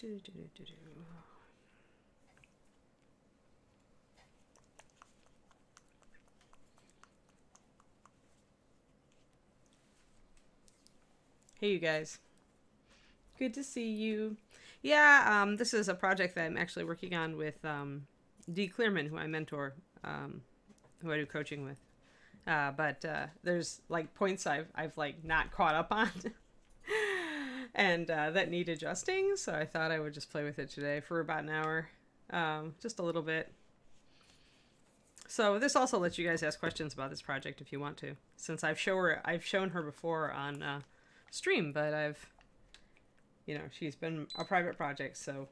Hey, you guys. Good to see you. Yeah, this is a project that I'm actually working on with Dee Clearman, who I mentor, who I do coaching with. But there's like points I've like not caught up on, and that need adjusting. So I thought I would just play with it today for about an hour, just a little bit. So this also lets you guys ask questions about this project if you want to, since I've shown her before on stream, but she's been a private project. So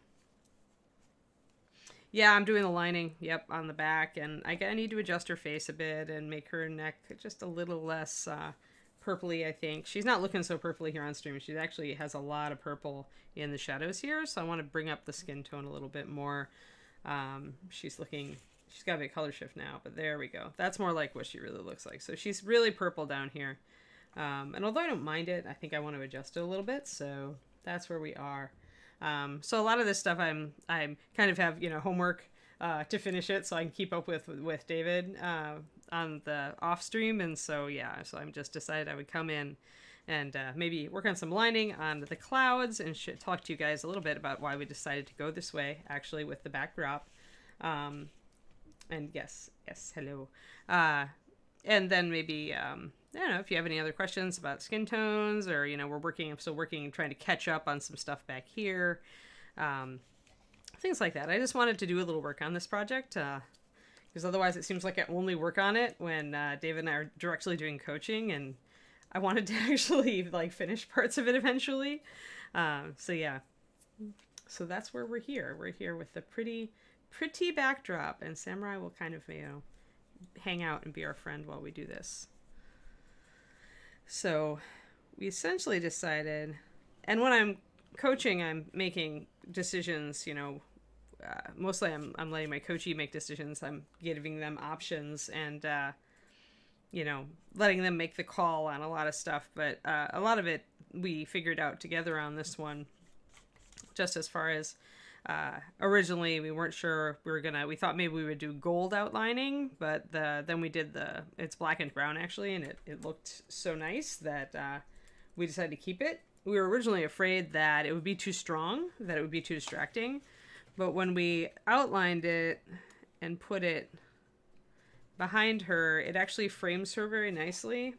yeah, I'm doing the lining, yep, on the back, and I need to adjust her face a bit and make her neck just a little less purpley. I think she's not looking so purpley here on stream. She actually has a lot of purple in the shadows here, so I want to bring up the skin tone a little bit more. She's got a big color shift now, but there we go. That's more like what she really looks like. So she's really purple down here. And although I don't mind it, I think I want to adjust it a little bit. So that's where we are. So a lot of this stuff I'm kind of have, homework to finish it so I can keep up with David on the off stream. And so, yeah, so I'm just decided I would come in and maybe work on some lining on the clouds and talk to you guys a little bit about why we decided to go this way, actually, with the backdrop. And yes, hello. And then maybe, I don't know if you have any other questions about skin tones or, I'm still working and trying to catch up on some stuff back here. Things like that. I just wanted to do a little work on this project because otherwise it seems like I only work on it when David and I are directly doing coaching, and I wanted to actually finish parts of it eventually. So yeah. So that's where we're here. We're here with the pretty backdrop, and Samurai will kind of, hang out and be our friend while we do this. So we essentially decided, and when I'm coaching, I'm making decisions, mostly I'm letting my coachee make decisions. I'm giving them options and, letting them make the call on a lot of stuff. But a lot of it we figured out together on this one, just as far as originally we weren't sure we thought maybe we would do gold outlining, but then we did it's black and brown actually, and it looked so nice that we decided to keep it. We were originally afraid that it would be too strong, that it would be too distracting, but when we outlined it and put it behind her, it actually frames her very nicely,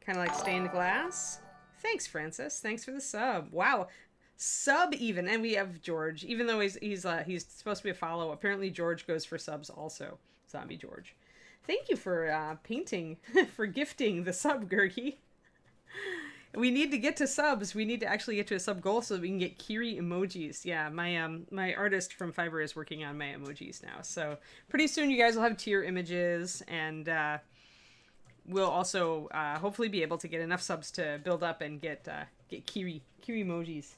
kind of like stained glass. Thanks, Francis. Thanks for the sub. Wow. Sub even, and we have George, even though he's supposed to be a follow. Apparently George goes for subs also. Zombie George, thank you for painting for gifting the sub, Gergie. We need to get to subs. We need to actually get to a sub goal so that we can get Kiri emojis. Yeah, my artist from Fiverr is working on my emojis now, so pretty soon you guys will have tier images, and we'll also hopefully be able to get enough subs to build up and get Kiri emojis.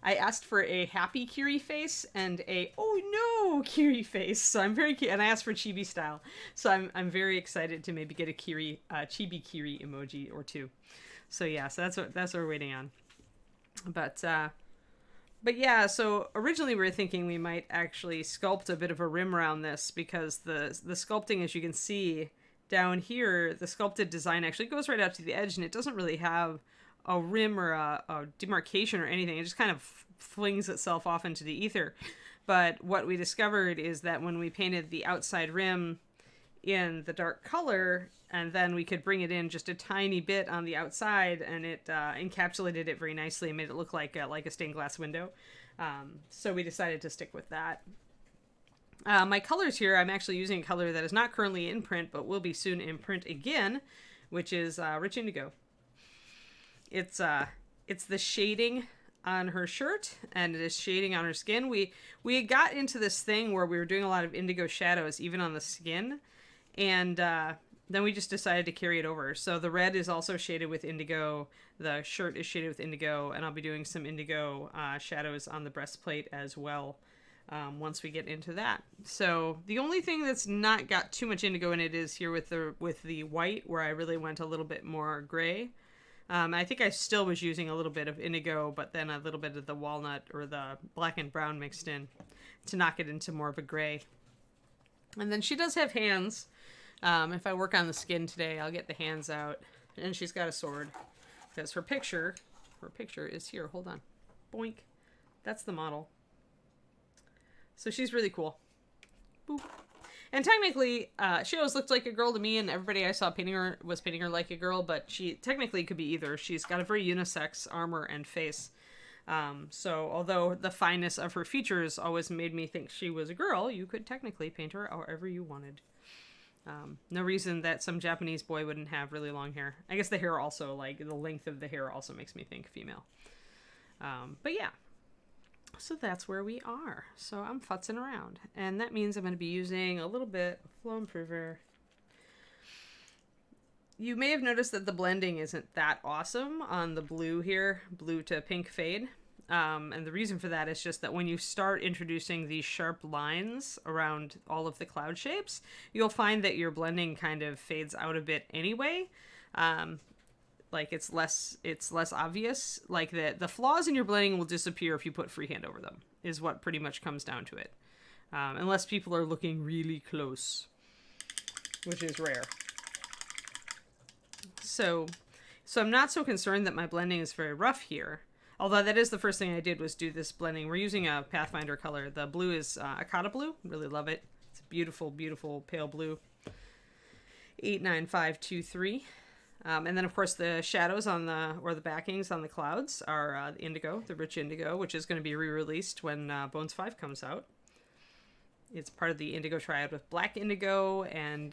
I asked for a happy Kiri face and a oh no Kiri face, so I'm very and I asked for chibi style, so I'm very excited to maybe get a chibi Kiri emoji or two. So yeah, so that's what we're waiting on. But yeah, so originally we were thinking we might actually sculpt a bit of a rim around this, because the sculpting, as you can see down here, the sculpted design actually goes right out to the edge, and it doesn't really have a rim or a demarcation or anything. It just kind of flings itself off into the ether. But what we discovered is that when we painted the outside rim in the dark color, and then we could bring it in just a tiny bit on the outside, and it encapsulated it very nicely and made it look like a stained glass window. So we decided to stick with that. My colors here, I'm actually using a color that is not currently in print, but will be soon in print again, which is Rich Indigo. It's the shading on her shirt, and it is shading on her skin. We got into this thing where we were doing a lot of indigo shadows even on the skin, and then we just decided to carry it over. So the red is also shaded with indigo, the shirt is shaded with indigo, and I'll be doing some indigo shadows on the breastplate as well once we get into that. So the only thing that's not got too much indigo in it is here with the white, where I really went a little bit more gray. I think I still was using a little bit of indigo, but then a little bit of the walnut or the black and brown mixed in to knock it into more of a gray. And then she does have hands. If I work on the skin today, I'll get the hands out. And she's got a sword. Because her picture is here. Hold on. Boink. That's the model. So she's really cool. Boop. And technically, she always looked like a girl to me, and everybody I saw painting her was painting her like a girl, but she technically could be either. She's got a very unisex armor and face. So although the fineness of her features always made me think she was a girl, you could technically paint her however you wanted. No reason that some Japanese boy wouldn't have really long hair. I guess the hair also, like, the length of the hair also makes me think female. But yeah. So that's where we are. So I'm futzing around. And that means I'm going to be using a little bit of Flow Improver. You may have noticed that the blending isn't that awesome on the blue here. Blue to pink fade. And the reason for that is just that when you start introducing these sharp lines around all of the cloud shapes, you'll find that your blending kind of fades out a bit anyway. Like it's less obvious. Like the flaws in your blending will disappear if you put freehand over them, is what pretty much comes down to it. Unless people are looking really close, which is rare. So I'm not so concerned that my blending is very rough here. Although that is the first thing I did was do this blending. We're using a Pathfinder color. The blue is Akata blue. Really love it. It's a beautiful, beautiful pale blue. 89523. And then, of course, the shadows on the backings on the clouds are indigo, the rich indigo, which is going to be re-released when Bones 5 comes out. It's part of the indigo triad with black indigo and,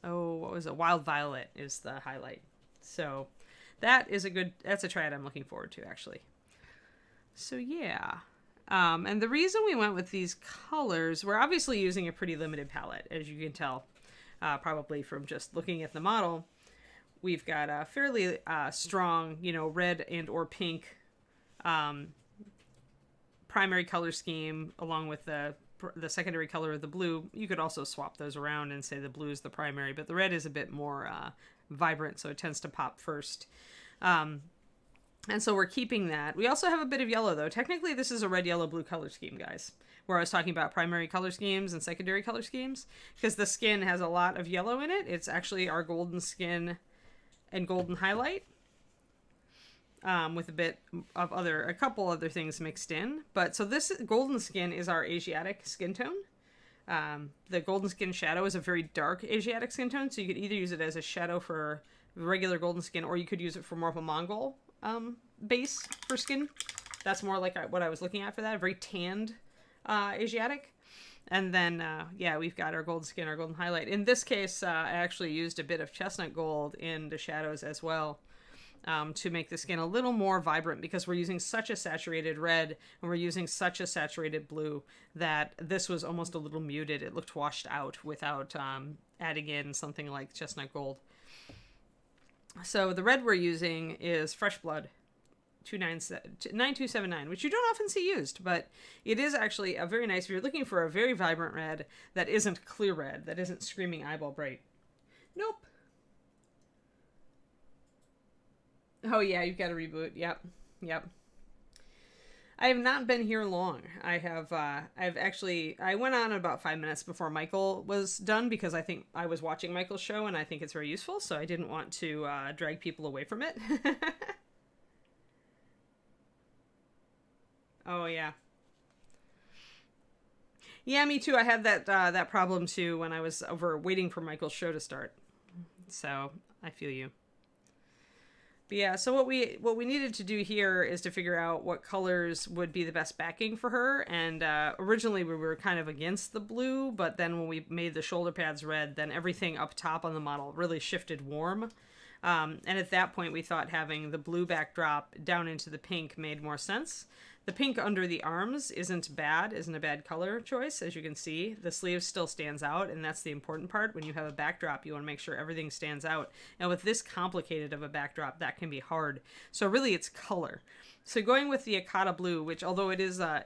what was it? Wild violet is the highlight. So that's a triad I'm looking forward to, actually. So, yeah. And the reason we went with these colors, we're obviously using a pretty limited palette, as you can tell, probably from just looking at the model. We've got a fairly strong, red and or pink primary color scheme, along with the secondary color of the blue. You could also swap those around and say the blue is the primary, but the red is a bit more vibrant, so it tends to pop first. And so we're keeping that. We also have a bit of yellow, though. Technically, this is a red, yellow, blue color scheme, guys, where I was talking about primary color schemes and secondary color schemes, because the skin has a lot of yellow in it. It's actually our golden skin and golden highlight, with a couple other things mixed in. But so this golden skin is our Asiatic skin tone. The golden skin shadow is a very dark Asiatic skin tone, so you could either use it as a shadow for regular golden skin, or you could use it for more of a Mongol base for skin. That's more like what I was looking at for that, a very tanned Asiatic. And then, we've got our golden skin, our golden highlight. In this case, I actually used a bit of chestnut gold in the shadows as well, to make the skin a little more vibrant, because we're using such a saturated red and we're using such a saturated blue that this was almost a little muted. It looked washed out without adding in something like chestnut gold. So the red we're using is Fresh Blood 9279, which you don't often see used, but it is actually a very nice, if you're looking for a very vibrant red that isn't clear red, that isn't screaming eyeball bright. Nope. Oh yeah, you've got to reboot. Yep. I have not been here long. I went on about 5 minutes before Michael was done, because I think I was watching Michael's show and I think it's very useful, so I didn't want to drag people away from it. Oh yeah. Yeah, me too. I had that problem too when I was over waiting for Michael's show to start. So I feel you. But yeah, so what we needed to do here is to figure out what colors would be the best backing for her. And originally we were kind of against the blue, but then when we made the shoulder pads red, then everything up top on the model really shifted warm. And at that point we thought having the blue backdrop down into the pink made more sense. The pink under the arms isn't a bad color choice. As you can see, the sleeve still stands out, and that's the important part. When you have a backdrop, you want to make sure everything stands out. And with this complicated of a backdrop, that can be hard. So really it's color. So going with the Akata blue, which although it is a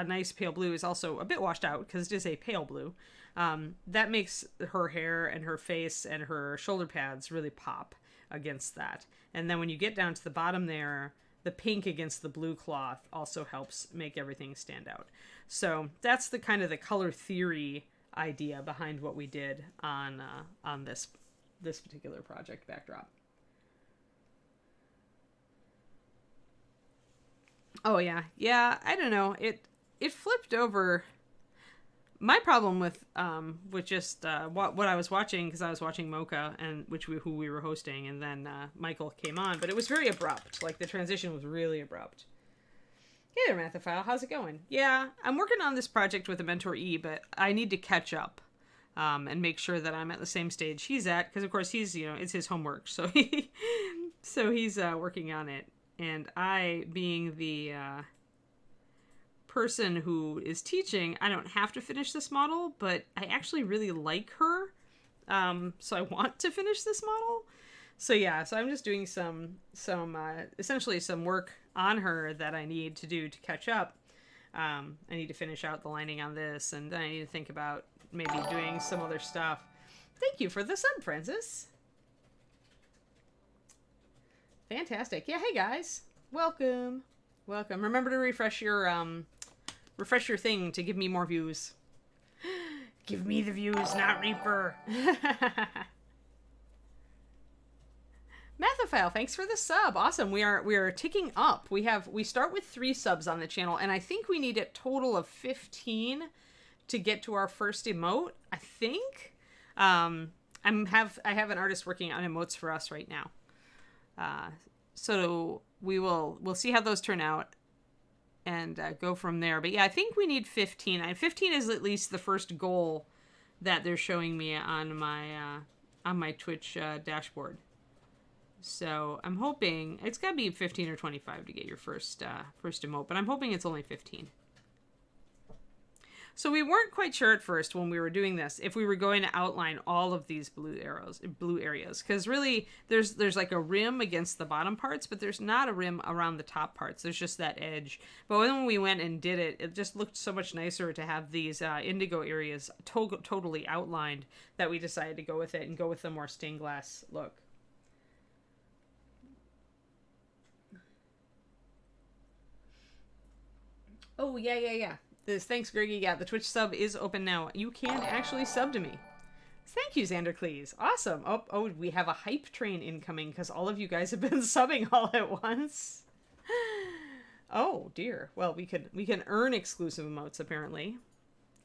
nice pale blue, is also a bit washed out because it is a pale blue. That makes her hair and her face and her shoulder pads really pop against that. And then when you get down to the bottom there, the pink against the blue cloth also helps make everything stand out. So that's the kind of the color theory idea behind what we did on this particular project backdrop. Oh yeah, I don't know. It flipped over. My problem with just what I was watching, because I was watching Mocha, and who we were hosting, and then Michael came on, but it was very abrupt. Like the transition was really abrupt. Hey there, Mathophile. How's it going? Yeah, I'm working on this project with a Mentor E, but I need to catch up and make sure that I'm at the same stage he's at, because of course he's, it's his homework, so he's working on it, and I, being the person who is teaching, I don't have to finish this model, but I actually really like her, so I want to finish this model. So I'm just doing some essentially some work on her that I need to do to catch up. I need to finish out the lining on this, and then I need to think about maybe doing some other stuff. Thank you for the sub, Francis. Fantastic. Yeah, hey guys. Welcome. Remember to refresh your thing to give me more views. Give me the views, not Reaper. Mathophile, thanks for the sub. Awesome. We are ticking up. We start with 3 subs on the channel, and I think we need a total of 15 to get to our first emote. I think. I have an artist working on emotes for us right now. So we'll see how those turn out and go from there. But yeah, I think we need 15. 15 is at least the first goal that they're showing me on my Twitch dashboard. So I'm hoping it's got to be 15 or 25 to get your first emote, but I'm hoping it's only 15. So we weren't quite sure at first when we were doing this if we were going to outline all of these blue areas, because really there's like a rim against the bottom parts, but there's not a rim around the top parts. There's just that edge. But when we went and did it, it just looked so much nicer to have these indigo areas totally outlined that we decided to go with it and go with the more stained glass look. Oh, yeah. Thanks, Greggy. Yeah, the Twitch sub is open now. You can actually sub to me. Thank you, Xandercles. Awesome. Oh, we have a hype train incoming because all of you guys have been subbing all at once. Oh, dear. Well, we can earn exclusive emotes, apparently.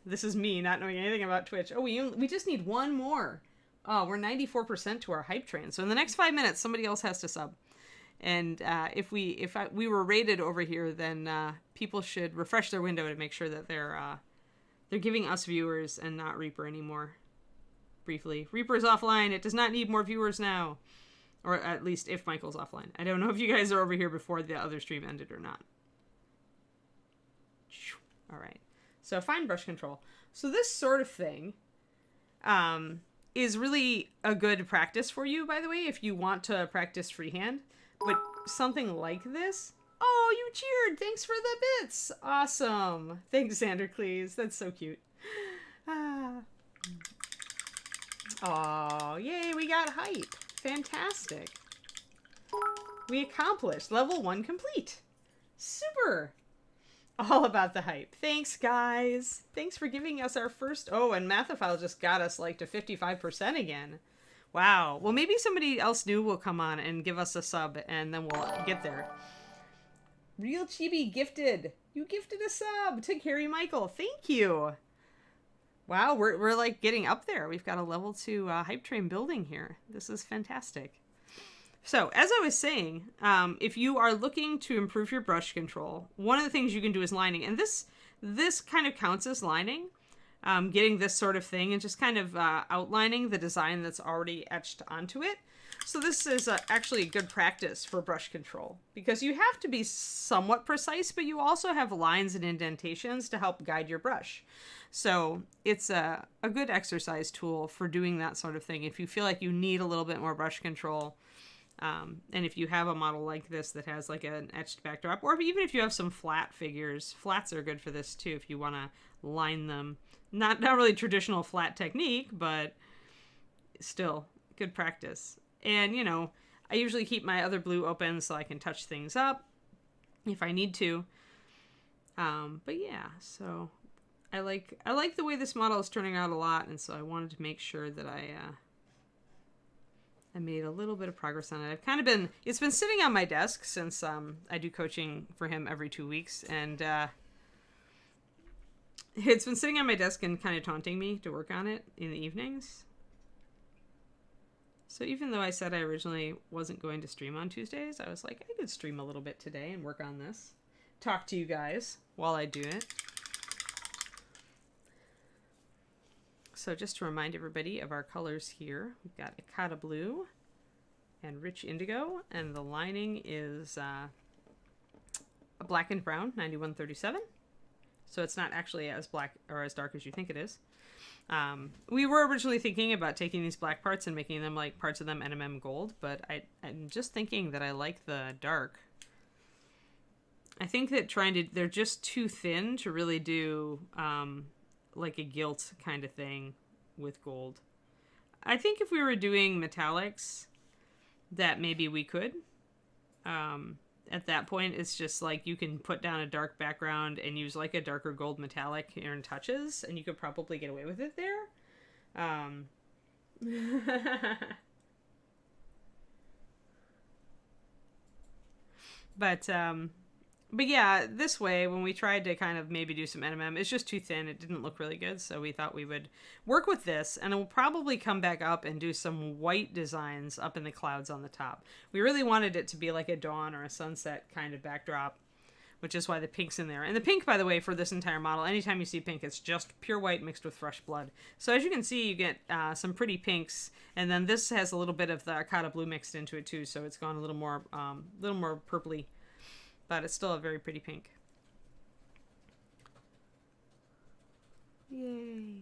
This is me not knowing anything about Twitch. Oh, we just need one more. Oh, we're 94% to our hype train. So in the next 5 minutes, somebody else has to sub. And if we were rated over here, then people should refresh their window to make sure that they're giving us viewers and not Reaper anymore. Briefly, Reaper's offline. It does not need more viewers now, or at least if Michael's offline. I don't know if you guys are over here before the other stream ended or not. All right. So fine brush control. So this sort of thing is really a good practice for you, by the way, if you want to practice freehand. But something like this? Oh, you cheered! Thanks for the bits! Awesome! Thanks, Xandercles. That's so cute. Oh, yay, we got hype. Fantastic. We accomplished level 1 complete. Super! All about the hype. Thanks, guys. Thanks for giving us our first... Oh, and Mathophile just got us, like, to 55% again. Wow. Well, maybe somebody else new will come on and give us a sub, and then we'll get there. Real Chibi gifted. You gifted a sub to Carrie Michael. Thank you. Wow, we're like getting up there. We've got a level 2 hype train building here. This is fantastic. So, as I was saying, if you are looking to improve your brush control, one of the things you can do is lining. And this kind of counts as lining. Getting this sort of thing and just kind of outlining the design that's already etched onto it. So this is actually a good practice for brush control because you have to be somewhat precise, but you also have lines and indentations to help guide your brush. So it's a good exercise tool for doing that sort of thing if you feel like you need a little bit more brush control. And if you have a model like this that has like an etched backdrop, or even if you have some flat figures, flats are good for this too if you want to line them Not really traditional flat technique, but still good practice. And, you know, I usually keep my other blue open so I can touch things up if I need to. But yeah, so I like the way this model is turning out a lot, and so I wanted to make sure that I made a little bit of progress on it. It's been sitting on my desk since I do coaching for him every 2 weeks, and it's been sitting on my desk and kind of taunting me to work on it in the evenings. So even though I said I originally wasn't going to stream on Tuesdays, I was like, I could stream a little bit today and work on this. Talk to you guys while I do it. So just to remind everybody of our colors here, we've got Akata Blue and Rich Indigo, and the lining is a black and brown, 9137. So it's not actually as black or as dark as you think it is. We were originally thinking about taking these black parts and making them like parts of them NMM gold, but I'm just thinking that I like the dark. I think that they're just too thin to really do like a gilt kind of thing with gold. I think if we were doing metallics, that maybe we could. At that point, it's just like you can put down a dark background and use like a darker gold metallic here in touches, and you could probably get away with it there. But yeah, this way, when we tried to kind of maybe do some NMM, it's just too thin. It didn't look really good, so we thought we would work with this, and we'll probably come back up and do some white designs up in the clouds on the top. We really wanted it to be like a dawn or a sunset kind of backdrop, which is why the pink's in there. And the pink, by the way, for this entire model, anytime you see pink, it's just pure white mixed with fresh blood. So as you can see, you get some pretty pinks, and then this has a little bit of the Akata Blue mixed into it too, so it's gone a little more purpley. But it's still a very pretty pink. Yay.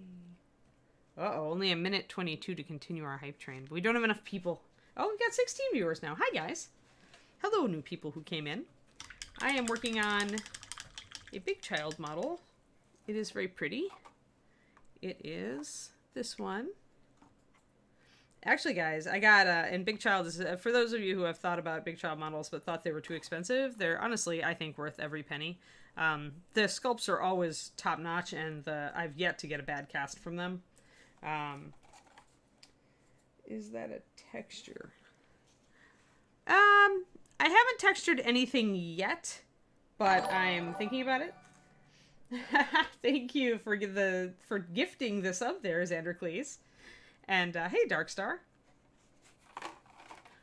Uh-oh, only a minute 22 to continue our hype train. But we don't have enough people. Oh, we got 16 viewers now. Hi, guys. Hello, new people who came in. I am working on a Big Child model. It is very pretty. It is this one. Actually, guys, I got, and Big Child is, for those of you who have thought about Big Child models but thought they were too expensive, they're honestly, I think, worth every penny. The sculpts are always top-notch, and I've yet to get a bad cast from them. Is that a texture? I haven't textured anything yet, but I'm thinking about it. Thank you for gifting this up there, Xandercles. And, hey, Darkstar.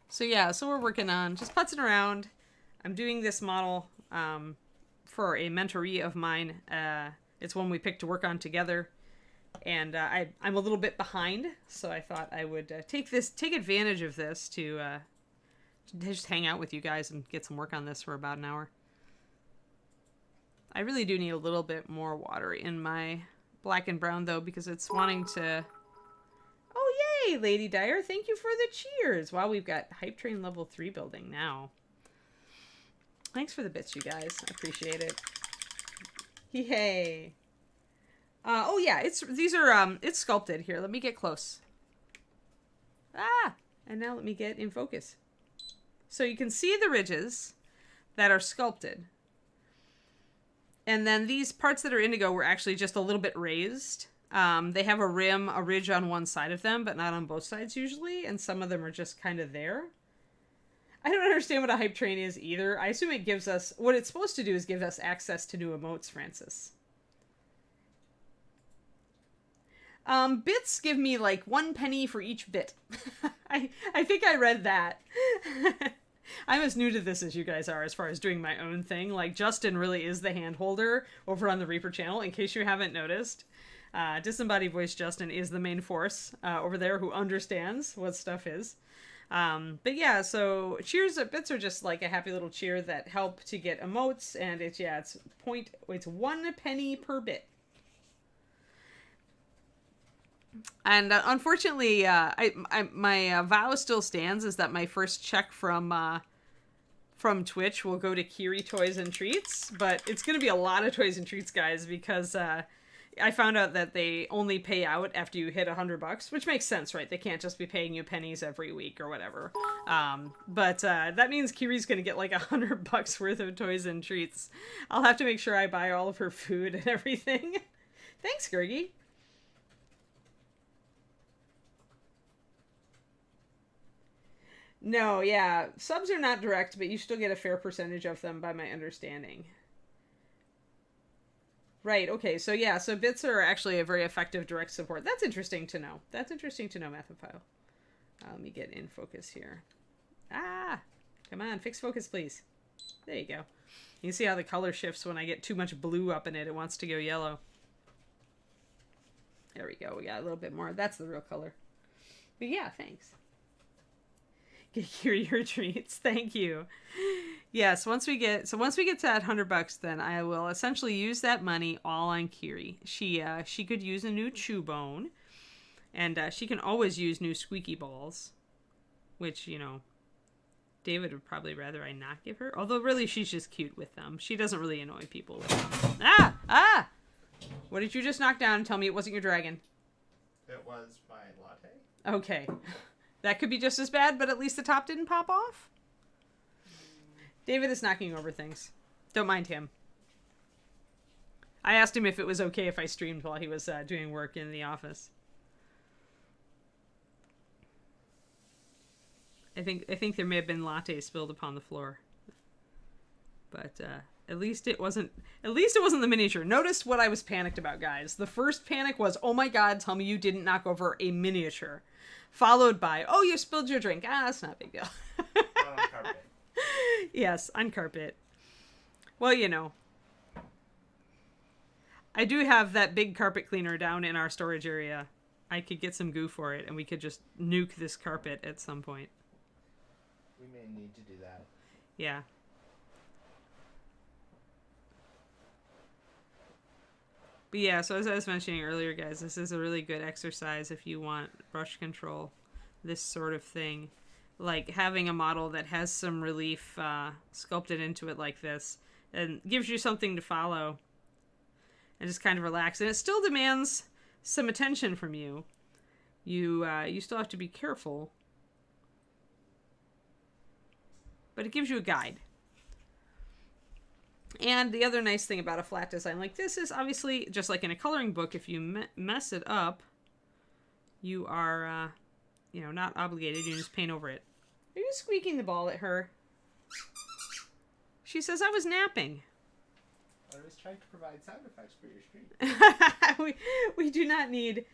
So, yeah, so we're working on just putzing around. I'm doing this model for a mentoree of mine. It's one we picked to work on together. And I'm a little bit behind, so I thought I would take advantage of this to just hang out with you guys and get some work on this for about an hour. I really do need a little bit more water in my black and brown, though, because it's wanting to... Oh, yay, Lady Dyer. Thank you for the cheers. Wow, we've got Hype Train level 3 building now. Thanks for the bits, you guys. I appreciate it. Yay. Oh, yeah, it's sculpted. Here, let me get close. And now let me get in focus. So you can see the ridges that are sculpted. And then these parts that are indigo were actually just a little bit raised. They have a ridge on one side of them, but not on both sides usually, and some of them are just kind of there. I don't understand what a hype train is either. I assume it gives us, what it's supposed to do is give us access to new emotes, Francis. Bits give me like 1 penny for each bit. I think I read that. I'm as new to this as you guys are as far as doing my own thing. Like, Justin really is the hand holder over on the Reaper channel, in case you haven't noticed. Disembodied Voice Justin is the main force over there who understands what stuff is. But yeah, so cheers bits are just like a happy little cheer that help to get emotes, and it's 1 penny per bit. And unfortunately, my vow still stands, is that my first check from Twitch will go to Kiri Toys and Treats, but it's going to be a lot of toys and treats, guys, because I found out that they only pay out after you hit $100, which makes sense, right? They can't just be paying you pennies every week or whatever. But that means Kiri's gonna get like $100 worth of toys and treats. I'll have to make sure I buy all of her food and everything. Thanks, Gergie. No, yeah, subs are not direct, but you still get a fair percentage of them, by my understanding. Right, okay, so yeah, so bits are actually a very effective direct support. That's interesting to know. That's interesting to know, Mathophile. Let me get in focus here. Ah! Come on, fix focus, please. There you go. You can see how the color shifts when I get too much blue up in it. It wants to go yellow. There we go. We got a little bit more. That's the real color. But yeah, thanks. Get your treats. Thank you. Yes, once we get to that $100, then I will essentially use that money all on Kiri. She could use a new chew bone, and she can always use new squeaky balls, which, you know, David would probably rather I not give her. Although really she's just cute with them. She doesn't really annoy people with them. Ah! What did you just knock down and tell me it wasn't your dragon? It was my latte. Okay. That could be just as bad, but at least the top didn't pop off. David is knocking over things. Don't mind him. I asked him if it was okay if I streamed while he was doing work in the office. I think there may have been latte spilled upon the floor. But at least it wasn't the miniature. Notice what I was panicked about, guys. The first panic was, oh my god, tell me you didn't knock over a miniature. Followed by, oh, you spilled your drink. That's not a big deal. On carpet. Yes, on carpet. Well, you know. I do have that big carpet cleaner down in our storage area. I could get some goo for it, and we could just nuke this carpet at some point. We may need to do that. Yeah. But yeah, so as I was mentioning earlier, guys, this is a really good exercise if you want brush control, this sort of thing. Like having a model that has some relief sculpted into it like this, and gives you something to follow and just kind of relax. And it still demands some attention from you. You still have to be careful, but it gives you a guide. And the other nice thing about a flat design like this is, obviously, just like in a coloring book, if you mess it up, you are, not obligated. You just paint over it. Are you squeaking the ball at her? She says I was napping. I was trying to provide sound effects for your stream. we do not need...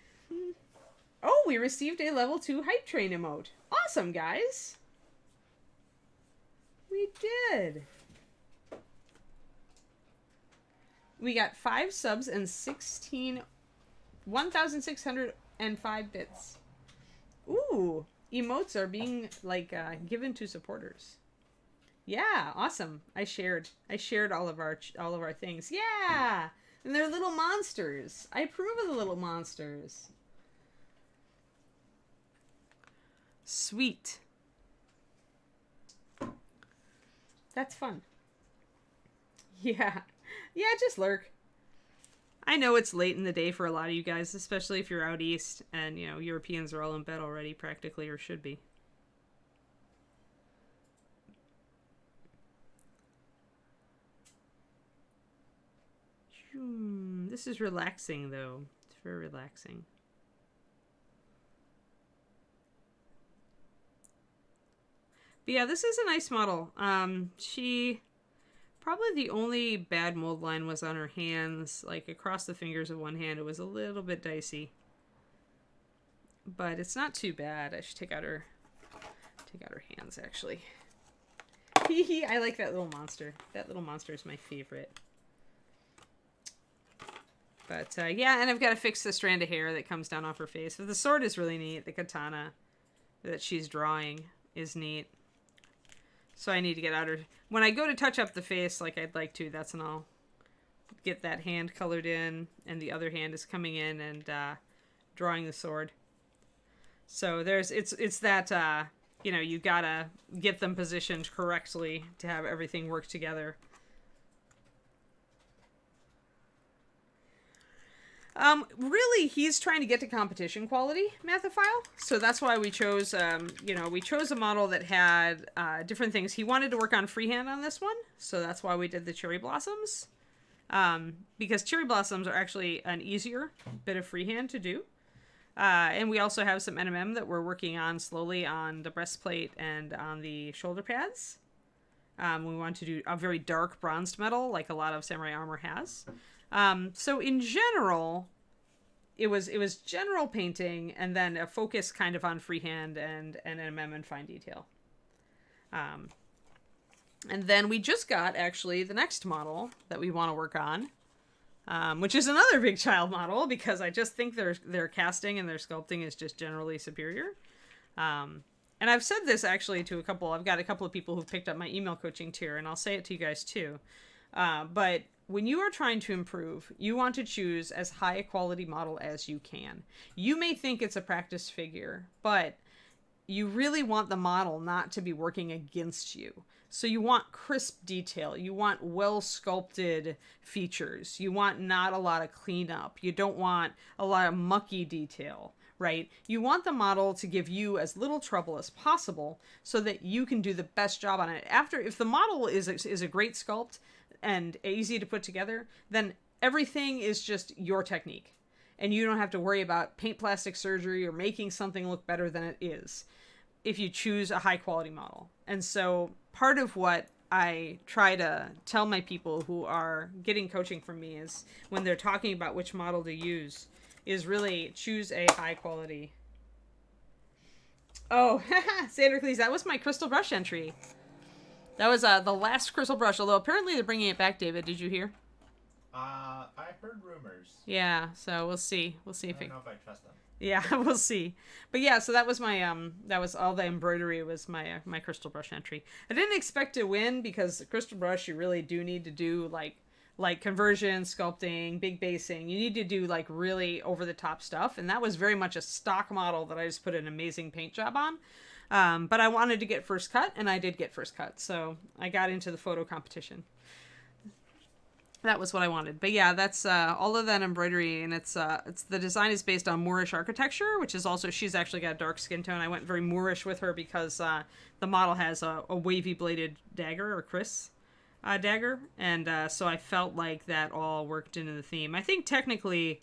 Oh, we received a level 2 hype train emote. Awesome, guys. We did. We got 5 subs and 1,605 bits. Ooh, emotes are being given to supporters. Yeah, awesome. I shared all of our things. Yeah, and they're little monsters. I approve of the little monsters. Sweet. That's fun. Yeah. Yeah, just lurk. I know it's late in the day for a lot of you guys, especially if you're out east and, Europeans are all in bed already, practically, or should be. This is relaxing, though. It's very relaxing. But yeah, this is a nice model. Probably the only bad mold line was on her hands, like across the fingers of one hand. It was a little bit dicey, but it's not too bad. I should take out her hands, actually. Hee I like that little monster. That little monster is my favorite. But yeah, and I've got to fix the strand of hair that comes down off her face. But the sword is really neat. The katana that she's drawing is neat. So I need to get out her... When I go to touch up the face like I'd like to, that's when I'll get that hand colored in, and the other hand is coming in and drawing the sword. So it's that, you gotta get them positioned correctly to have everything work together. Really, he's trying to get to competition quality Mathophile. So that's why we chose, we chose a model that had different things. He wanted to work on freehand on this one. So that's why we did the cherry blossoms. Because cherry blossoms are actually an easier bit of freehand to do. And we also have some NMM that we're working on slowly on the breastplate and on the shoulder pads. We want to do a very dark bronzed metal like a lot of samurai armor has. So in general, it was general painting and then a focus kind of on freehand and NMM and fine detail. And then we just got actually the next model that we want to work on, which is another big child model because I just think their casting and their sculpting is just generally superior. And I've said this actually to I've got a couple of people who've picked up my email coaching tier, and I'll say it to you guys too. But when you are trying to improve, you want to choose as high a quality model as you can. You may think it's a practice figure, but you really want the model not to be working against you. So you want crisp detail. You want well sculpted features. You want not a lot of cleanup. You don't want a lot of mucky detail, right? You want the model to give you as little trouble as possible so that you can do the best job on it. If the model is a great sculpt and easy to put together, then everything is just your technique. And you don't have to worry about paint plastic surgery or making something look better than it is if you choose a high quality model. And so part of what I try to tell my people who are getting coaching from me is when they're talking about which model to use is really choose a high quality. Oh, Sandra Cleese, that was my crystal brush entry. That was the last crystal brush, although apparently they're bringing it back, David. Did you hear? I heard rumors. Yeah, so we'll see. We'll see I don't know if I trust them. Yeah, we'll see. But yeah, so that was my that was all the embroidery was my my crystal brush entry. I didn't expect to win because the crystal brush you really do need to do like conversion, sculpting, big basing. You need to do like really over the top stuff, and that was very much a stock model that I just put an amazing paint job on. But I wanted to get first cut, and I did get first cut, so I got into the photo competition. That was what I wanted. But yeah, that's all of that embroidery, and it's the design is based on Moorish architecture, which is also, she's actually got a dark skin tone. I went very Moorish with her because the model has a wavy bladed dagger, or kris dagger, and so I felt like that all worked into the theme. I think technically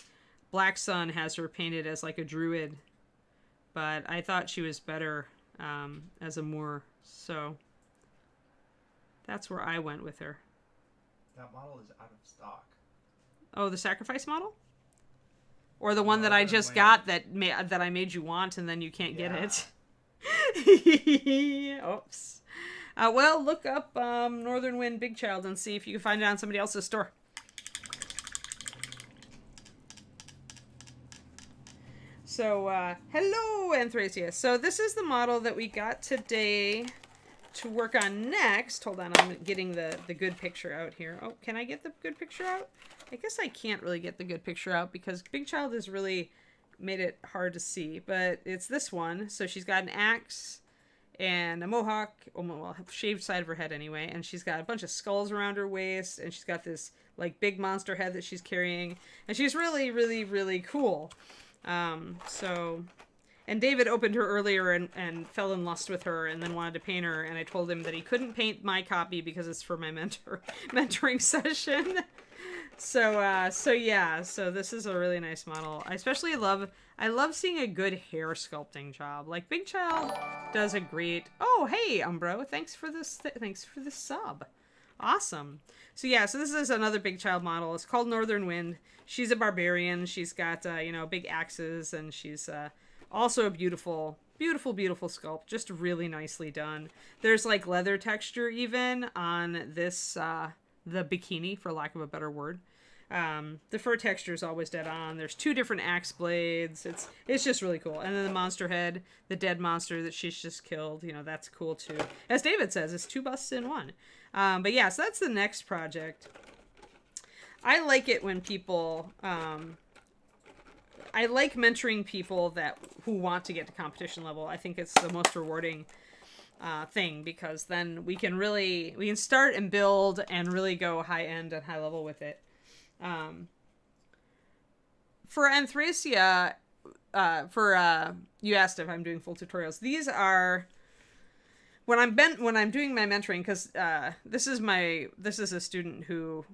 Black Sun has her painted as like a druid, but I thought she was better as a Moor, so that's where I went with her. That model is out of stock. Oh, the sacrifice model? Or the one that I just got that I made you want and then you can't get it? Oops. Well, look up Northern Wind Big Child and see if you can find it on somebody else's store. So, hello, Anthracia. So this is the model that we got today to work on next. Hold on, I'm getting the good picture out here. Oh, can I get the good picture out? I guess I can't really get the good picture out because Big Child has really made it hard to see, but it's this one. So she's got an axe and a mohawk, well, shaved side of her head anyway, and she's got a bunch of skulls around her waist, and she's got this like big monster head that she's carrying, and she's really, really, really cool. And David opened her earlier and fell in lust with her and then wanted to paint her. And I told him that he couldn't paint my copy because it's for my mentoring session. So yeah, so this is a really nice model. I love seeing a good hair sculpting job. Like Big Child does a great, oh, hey, Umbro, thanks for this sub. Awesome. So yeah, so this is another Big Child model. It's called Northern Wind. She's a barbarian. She's got, big axes, and she's, also a beautiful, beautiful, beautiful sculpt. Just really nicely done. There's like leather texture even on this, the bikini, for lack of a better word. The fur texture is always dead on. There's two different axe blades. It's just really cool. And then the monster head, the dead monster that she's just killed, that's cool too. As David says, it's 2 busts in 1. But yeah, so that's the next project. I like it when people, I like mentoring people who want to get to competition level. I think it's the most rewarding thing because then we can start and build and really go high end and high level with it. for Anthracia, you asked if I'm doing full tutorials. These are when I'm doing my mentoring, because this is a student who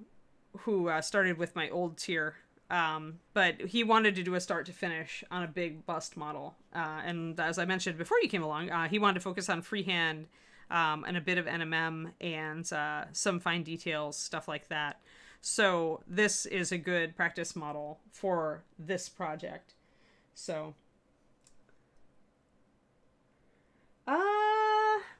started with my old tier, but he wanted to do a start to finish on a big bust model, and as I mentioned before you came along, he wanted to focus on freehand, and a bit of NMM and some fine details, stuff like that. So this is a good practice model for this project. So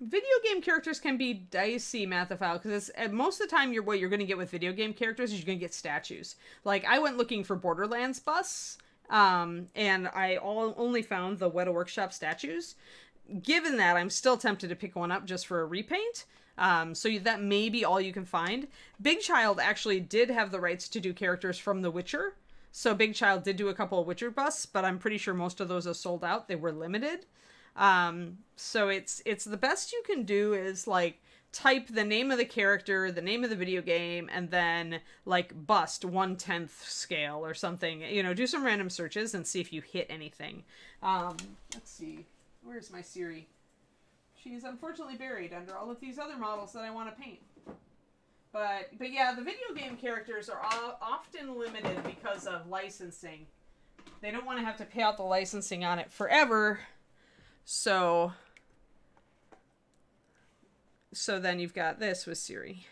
video game characters can be dicey, Mathaphile, because most of the time what you're going to get with video game characters is you're going to get statues. Like, I went looking for Borderlands busts, and I only found the Weta Workshop statues. Given that, I'm still tempted to pick one up just for a repaint. So that may be all you can find. Big Child actually did have the rights to do characters from The Witcher. So Big Child did do a couple of Witcher busts, but I'm pretty sure most of those are sold out. They were limited. So it's the best you can do is like type the name of the character, the name of the video game, and then like bust 1/10 scale or something. You know, do some random searches and see if you hit anything. Let's see. Where's my Siri? She's unfortunately buried under all of these other models that I want to paint. But yeah, the video game characters are often limited because of licensing. They don't want to have to pay out the licensing on it forever. So then you've got this with Siri.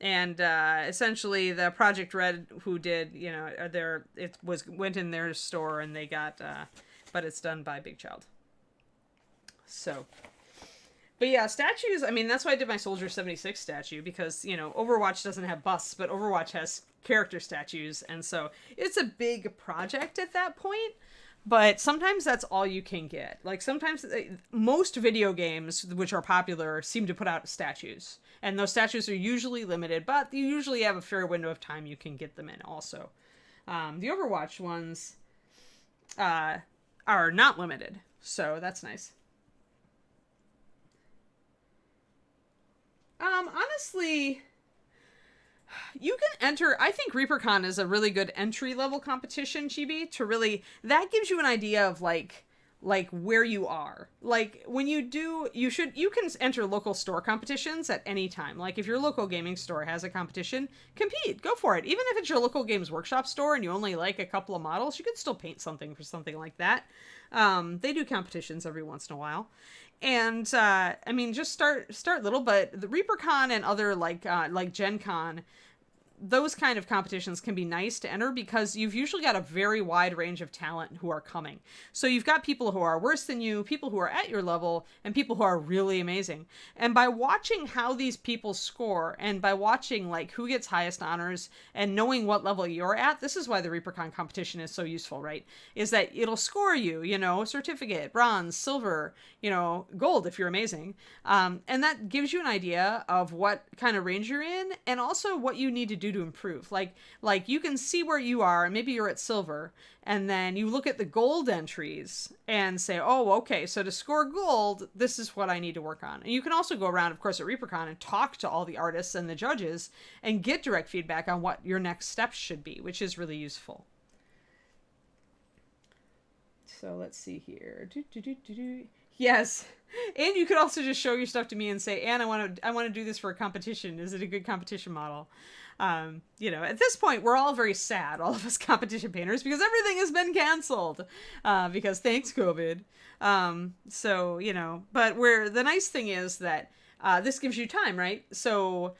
Essentially the Project Red who did, you know, went in their store and they got, but it's done by Big Child. So, but yeah, statues, I mean, that's why I did my Soldier 76 statue, because, you know, Overwatch doesn't have busts, but Overwatch has character statues, and so it's a big project at that point, but sometimes that's all you can get. Like, sometimes, most video games, which are popular, seem to put out statues, and those statues are usually limited, but you usually have a fair window of time you can get them in also. The Overwatch ones are not limited, so that's nice. Honestly, you can enter, I think ReaperCon is a really good entry-level competition, Chibi, to really, that gives you an idea of, like where you are. Like, when you do, you can enter local store competitions at any time. Like, if your local gaming store has a competition, compete, go for it. Even if it's your local Games Workshop store and you only like a couple of models, you can still paint something for something like that. They do competitions every once in a while. And, I mean, just start little, but the ReaperCon and other, like Gen Con, those kind of competitions can be nice to enter because you've usually got a very wide range of talent who are coming. So you've got people who are worse than you, people who are at your level, and people who are really amazing. And by watching how these people score, and by watching like who gets highest honors and knowing what level you're at, this is why the ReaperCon competition is so useful, right? Is that it'll score you, you know, certificate, bronze, silver, you know, gold if you're amazing. And that gives you an idea of what kind of range you're in, and also what you need to do to improve. Like you can see where you are, and maybe you're at silver, and then you look at the gold entries and say, oh, okay, so to score gold, this is what I need to work on. And you can also go around, of course, at ReaperCon and talk to all the artists and the judges and get direct feedback on what your next steps should be, which is really useful. So let's see here. Yes. And you could also just show your stuff to me and say, Anne, I want to do this for a competition. Is it a good competition model? You know, at this point, we're all very sad, all of us competition painters, because everything has been canceled, because thanks COVID. So, you know, but the nice thing is that, this gives you time, right? So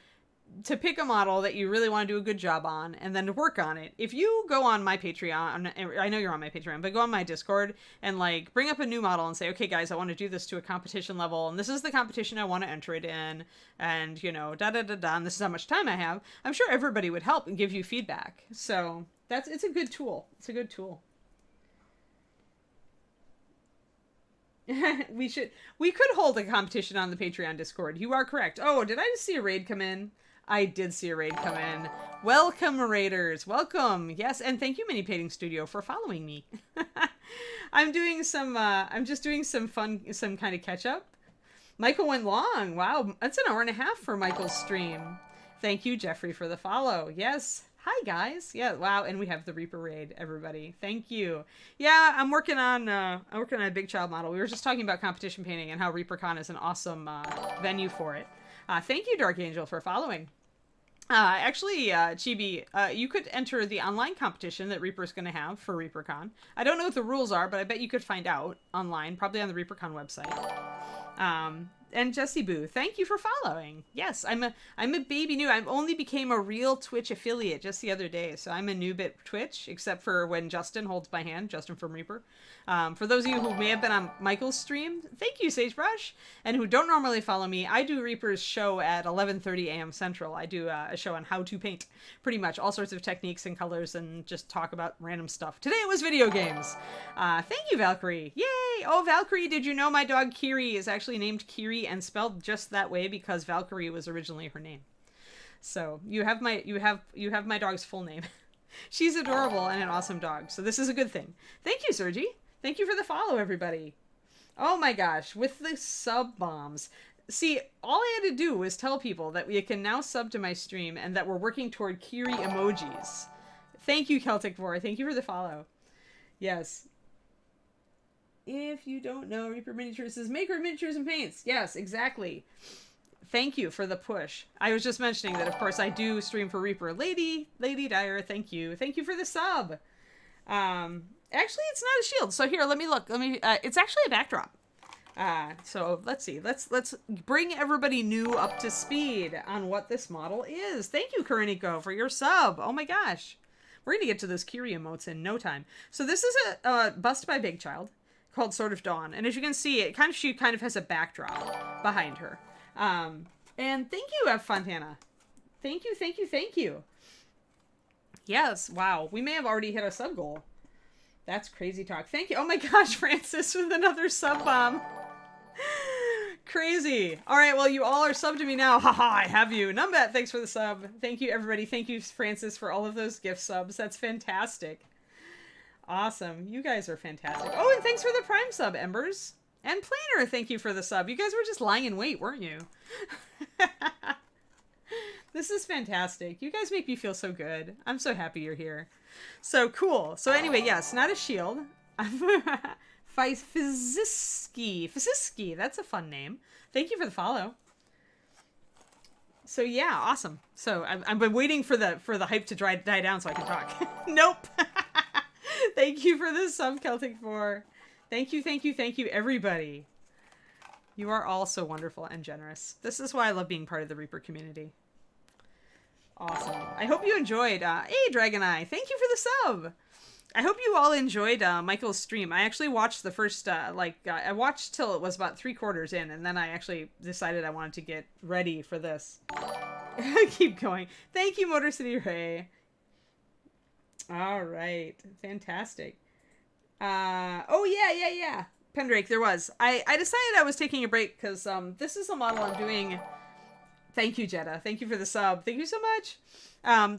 to pick a model that you really want to do a good job on and then to work on it. If you go on my Patreon, I know you're on my Patreon, but go on my Discord and like bring up a new model and say, okay guys, I want to do this to a competition level and this is the competition I want to enter it in, and you know, and this is how much time I have. I'm sure everybody would help and give you feedback. So it's a good tool. It's a good tool. We could hold a competition on the Patreon Discord. You are correct. Oh, did I just see a raid come in? I did see a raid come in. Welcome, raiders. Welcome. Yes, and thank you, Mini Painting Studio, for following me. I'm just doing some fun, some kind of catch up. Michael went long. Wow, that's an hour and a half for Michael's stream. Thank you, Jeffrey, for the follow. Yes. Hi guys. Yeah, wow, and we have the Reaper raid, everybody. Thank you. Yeah, I'm working on a big child model. We were just talking about competition painting and how ReaperCon is an awesome venue for it. Thank you, Dark Angel, for following. Chibi, you could enter the online competition that Reaper's going to have for ReaperCon. I don't know what the rules are, but I bet you could find out online, probably on the ReaperCon website. And Jesse Boo, thank you for following. Yes, I'm a baby new. I only became a real Twitch affiliate just the other day, so I'm a noob at Twitch, except for when Justin holds my hand, Justin from Reaper. For those of you who may have been on Michael's stream, thank you, Sagebrush. And who don't normally follow me, I do Reaper's show at 11:30 a.m. Central. I do a show on how to paint, pretty much all sorts of techniques and colors, and just talk about random stuff. Today it was video games. Thank you, Valkyrie. Yay! Oh, Valkyrie, did you know my dog Kiri is actually named Kiri and spelled just that way because Valkyrie was originally her name. So you have my dog's full name. She's adorable and an awesome dog. So this is a good thing. Thank you, Sergi. Thank you for the follow, everybody. Oh my gosh, with the sub bombs. See, all I had to do was tell people that we can now sub to my stream and that we're working toward Kiri emojis. Thank you, Celtic Vor. Thank you for the follow. Yes. If you don't know, Reaper Miniatures is maker of miniatures and paints. Yes, exactly. Thank you for the push. I was just mentioning that, of course, I do stream for Reaper. Lady Dyer, thank you. Thank you for the sub. Actually, it's not a shield. So here, let me look. It's actually a backdrop. So let's see. Let's bring everybody new up to speed on what this model is. Thank you, Kuroniko, for your sub. Oh my gosh. We're going to get to those Kiri emotes in no time. So this is a bust by Big Child called Sword of Dawn. And as you can see, she kind of has a backdrop behind her. And thank you, F. Fontana. Thank you. Yes, wow. We may have already hit a sub goal. That's crazy talk. Thank you. Oh my gosh, Francis with another sub bomb. Crazy. All right, well, you all are subbed to me now. Haha, I have you. Numbat, thanks for the sub. Thank you, everybody. Thank you, Francis, for all of those gift subs. That's fantastic. Awesome. You guys are fantastic. Oh, and thanks for the Prime sub, Embers. And Planner, thank you for the sub. You guys were just lying in wait, weren't you? This is fantastic. You guys make me feel so good. I'm so happy you're here. So cool. So anyway, yes, not a shield. Fiziski. That's a fun name. Thank you for the follow. So yeah, awesome. So I've been waiting for the hype to die down so I can talk. Nope. Thank you for the sub, Celtic 4. Thank you, everybody. You are all so wonderful and generous. This is why I love being part of the Reaper community. Awesome. I hope you enjoyed. Hey, Dragon Eye, thank you for the sub. I hope you all enjoyed Michael's stream. I actually watched the first, I watched till it was about 3/4 in, and then I actually decided I wanted to get ready for this. Keep going. Thank you, Motor City Ray. All right. Fantastic. Oh, yeah. Pendrake, there was. I decided I was taking a break because this is a model I'm doing. Thank you, Jetta. Thank you for the sub. Thank you so much.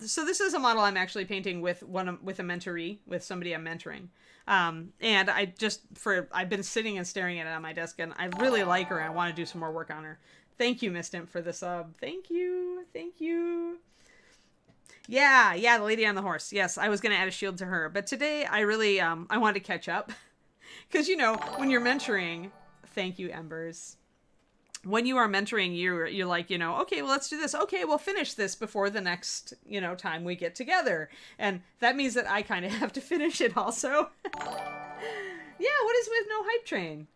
So this is a model I'm actually painting with a mentoree, with somebody I'm mentoring. And I've been sitting and staring at it on my desk, and I really like her, and I want to do some more work on her. Thank you, Miss Imp, for the sub. Thank you. Yeah, the lady on the horse. Yes, I was going to add a shield to her, but today I really, I wanted to catch up. Because, when you're mentoring, thank you, Embers. When you are mentoring, you're like, okay, well, let's do this. Okay, we'll finish this before the next, time we get together. And that means that I kind of have to finish it also. Yeah, what is with no hype train?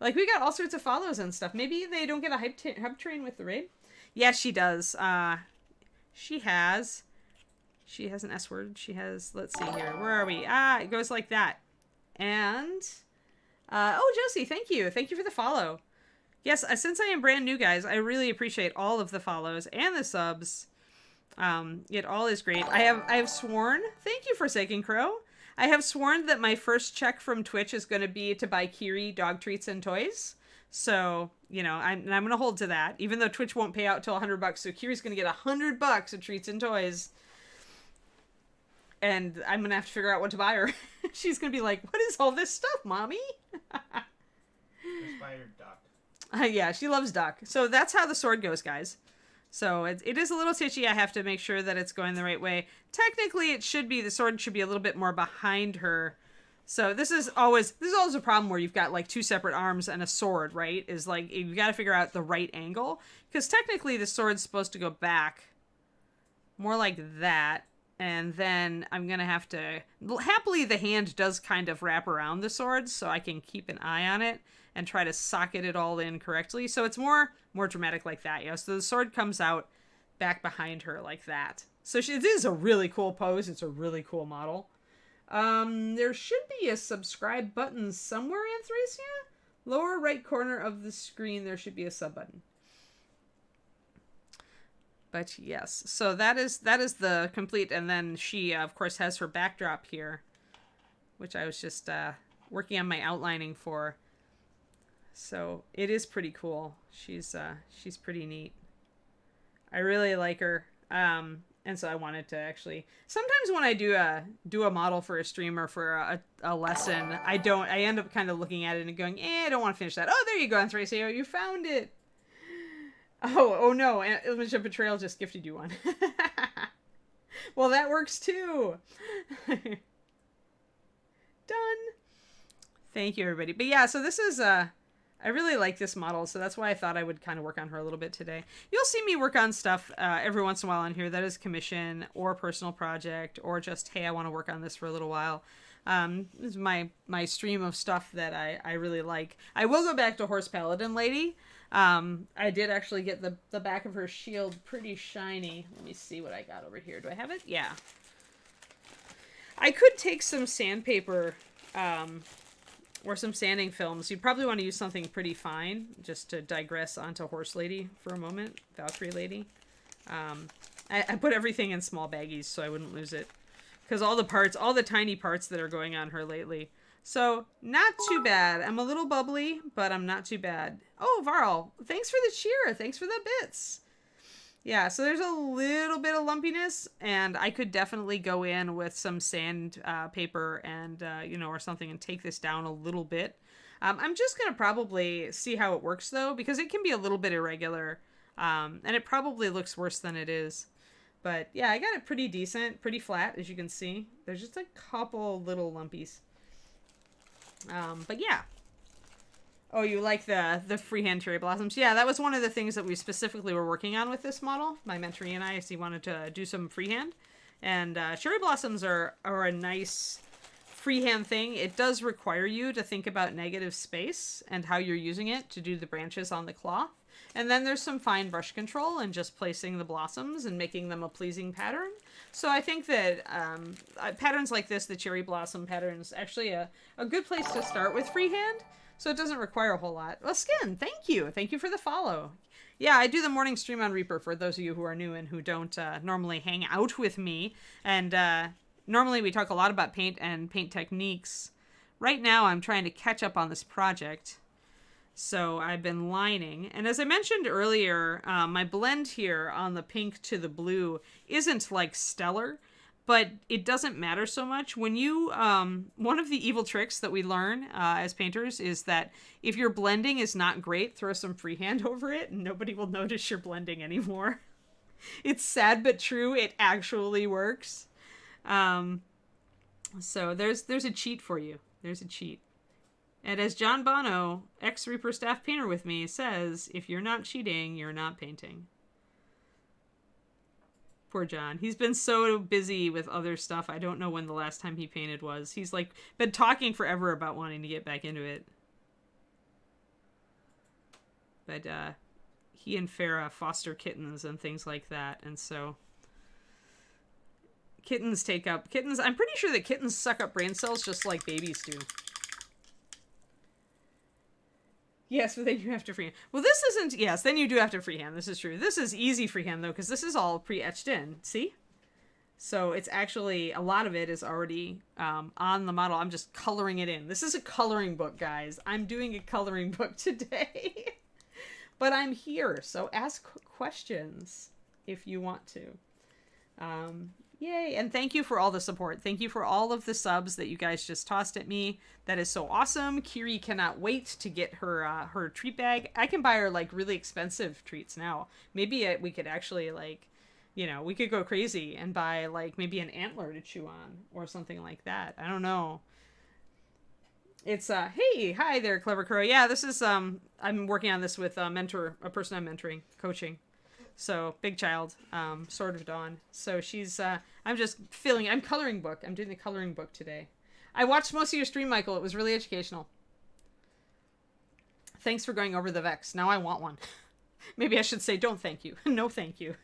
Like, we got all sorts of follows and stuff. Maybe they don't get a hype train with the raid? Yes, she does. She has an S word. She has, let's see here. Where are we? It goes like that. And, oh, Josie, thank you. Thank you for the follow. Yes, since I am brand new, guys, I really appreciate all of the follows and the subs. It all is great. I have sworn, thank you, Forsaken Crow. I have sworn that my first check from Twitch is going to be to buy Kiri dog treats and toys. So, I'm going to hold to that, even though Twitch won't pay out till $100. So Kiri's going to get $100 of treats and toys. And I'm going to have to figure out what to buy her. She's going to be like, what is all this stuff, Mommy? Just buy her duck. Yeah, she loves duck. So that's how the sword goes, guys. So it is a little titchy. I have to make sure that it's going the right way. Technically, the sword should be a little bit more behind her. So this is always a problem where you've got like two separate arms and a sword, right? Is like you've got to figure out the right angle, because technically the sword's supposed to go back more like that, and then I'm gonna have to, happily the hand does kind of wrap around the sword, so I can keep an eye on it and try to socket it all in correctly. So it's more dramatic like that, you know. So the sword comes out back behind her like that. So it is a really cool pose. It's a really cool model. There should be a subscribe button somewhere, Anthracia. Lower right corner of the screen, there should be a sub button. But yes, so that is the complete, and then she, of course, has her backdrop here, which I was just working on my outlining for. So it is pretty cool. She's pretty neat. I really like her. And so I wanted to actually, sometimes when I do a model for a stream or for a lesson, I end up kind of looking at it and going, I don't want to finish that. Oh, there you go, Anthracio, you found it. Oh no, Image of Betrayal just gifted you one. Well, that works too. Done. Thank you, everybody. But yeah, so this is, I really like this model, so that's why I thought I would kind of work on her a little bit today. You'll see me work on stuff every once in a while on here that is commission or personal project, or just, hey, I want to work on this for a little while. This is my stream of stuff that I really like. I will go back to Horse Paladin Lady. I did actually get the back of her shield pretty shiny. Let me see what I got over here. Do I have it? Yeah. I could take some sandpaper, or some sanding films. You'd probably want to use something pretty fine, just to digress onto Horse Lady for a moment. Valkyrie Lady. I put everything in small baggies so I wouldn't lose it. Because all the tiny parts that are going on her lately. So, not too bad. I'm a little bubbly, but I'm not too bad. Oh, Varl, thanks for the cheer. Thanks for the bits. Yeah, so there's a little bit of lumpiness, and I could definitely go in with some sand paper and, or something and take this down a little bit. I'm just going to probably see how it works, though, because it can be a little bit irregular, and it probably looks worse than it is. But, yeah, I got it pretty decent, pretty flat, as you can see. There's just a couple little lumpies. But, yeah. Oh, you like the freehand cherry blossoms? Yeah, that was one of the things that we specifically were working on with this model. My mentoree and I, as he wanted to do some freehand. And cherry blossoms are a nice freehand thing. It does require you to think about negative space and how you're using it to do the branches on the cloth. And then there's some fine brush control and just placing the blossoms and making them a pleasing pattern. So I think that patterns like this, the cherry blossom patterns, actually a good place to start with freehand. So it doesn't require a whole lot. Well, Skin, thank you. Thank you for the follow. Yeah, I do the morning stream on Reaper for those of you who are new and who don't normally hang out with me. And normally we talk a lot about paint and paint techniques. Right now I'm trying to catch up on this project. So I've been lining. And as I mentioned earlier, my blend here on the pink to the blue isn't like stellar. But it doesn't matter so much. When you, one of the evil tricks that we learn as painters is that if your blending is not great, throw some freehand over it and nobody will notice your blending anymore. It's sad but true. It actually works. So there's a cheat for you. There's a cheat. And as John Bono, ex-Reaper staff painter with me, says, if you're not cheating, you're not painting. Poor John. He's been so busy with other stuff. I don't know when the last time he painted was. He's like been talking forever about wanting to get back into it. But he and Farah foster kittens and things like that. And so kittens I'm pretty sure that kittens suck up brain cells just like babies do. Yes, but then you have to freehand. Well, this isn't... Yes, then you do have to freehand. This is true. This is easy freehand, though, because this is all pre-etched in. See? So it's actually... A lot of it is already on the model. I'm just coloring it in. This is a coloring book, guys. I'm doing a coloring book today. But I'm here, so ask questions if you want to. Yay. And thank you for all the support. Thank you for all of the subs that you guys just tossed at me. That is so awesome. Kiri cannot wait to get her treat bag. I can buy her like really expensive treats now. Maybe we could actually like, we could go crazy and buy like maybe an antler to chew on or something like that. I don't know. It's hey, hi there, Clever Crow. Yeah, this is I'm working on this with a person I'm mentoring, coaching. So Big Child, Sword of Dawn. So she's I'm coloring book. I'm doing the coloring book today. I watched most of your stream, Michael. It was really educational. Thanks for going over the Vex. Now I want one. Maybe I should say don't thank you. No thank you.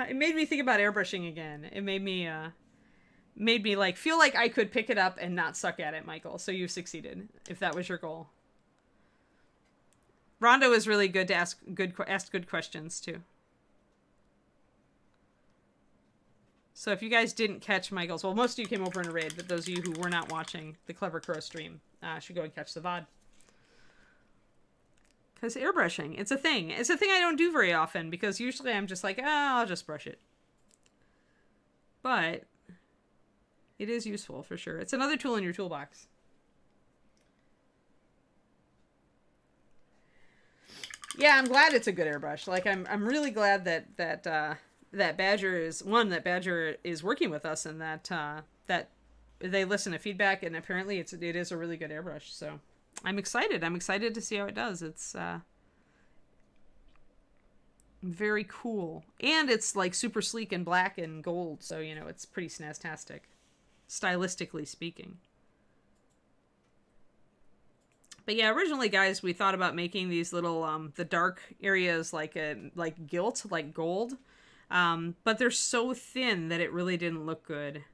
It made me think about airbrushing again. It made me like feel like I could pick it up and not suck at it, Michael. So you succeeded, if that was your goal. Rondo is really good to ask good questions too. So if you guys didn't catch Michael's, well, most of you came over in a raid, but those of you who were not watching the Clever Crow stream should go and catch the VOD. Because airbrushing, it's a thing. It's a thing I don't do very often because usually I'm just like, I'll just brush it. But it is useful for sure. It's another tool in your toolbox. Yeah, I'm glad it's a good airbrush. Like I'm really glad that Badger is working with us and that they listen to feedback, and apparently it is a really good airbrush. So I'm excited. I'm excited to see how it does. It's very cool, and it's like super sleek and black and gold. So it's pretty snaztastic, stylistically speaking. But yeah, originally, guys, we thought about making these little, the dark areas like gilt, like gold. But they're so thin that it really didn't look good.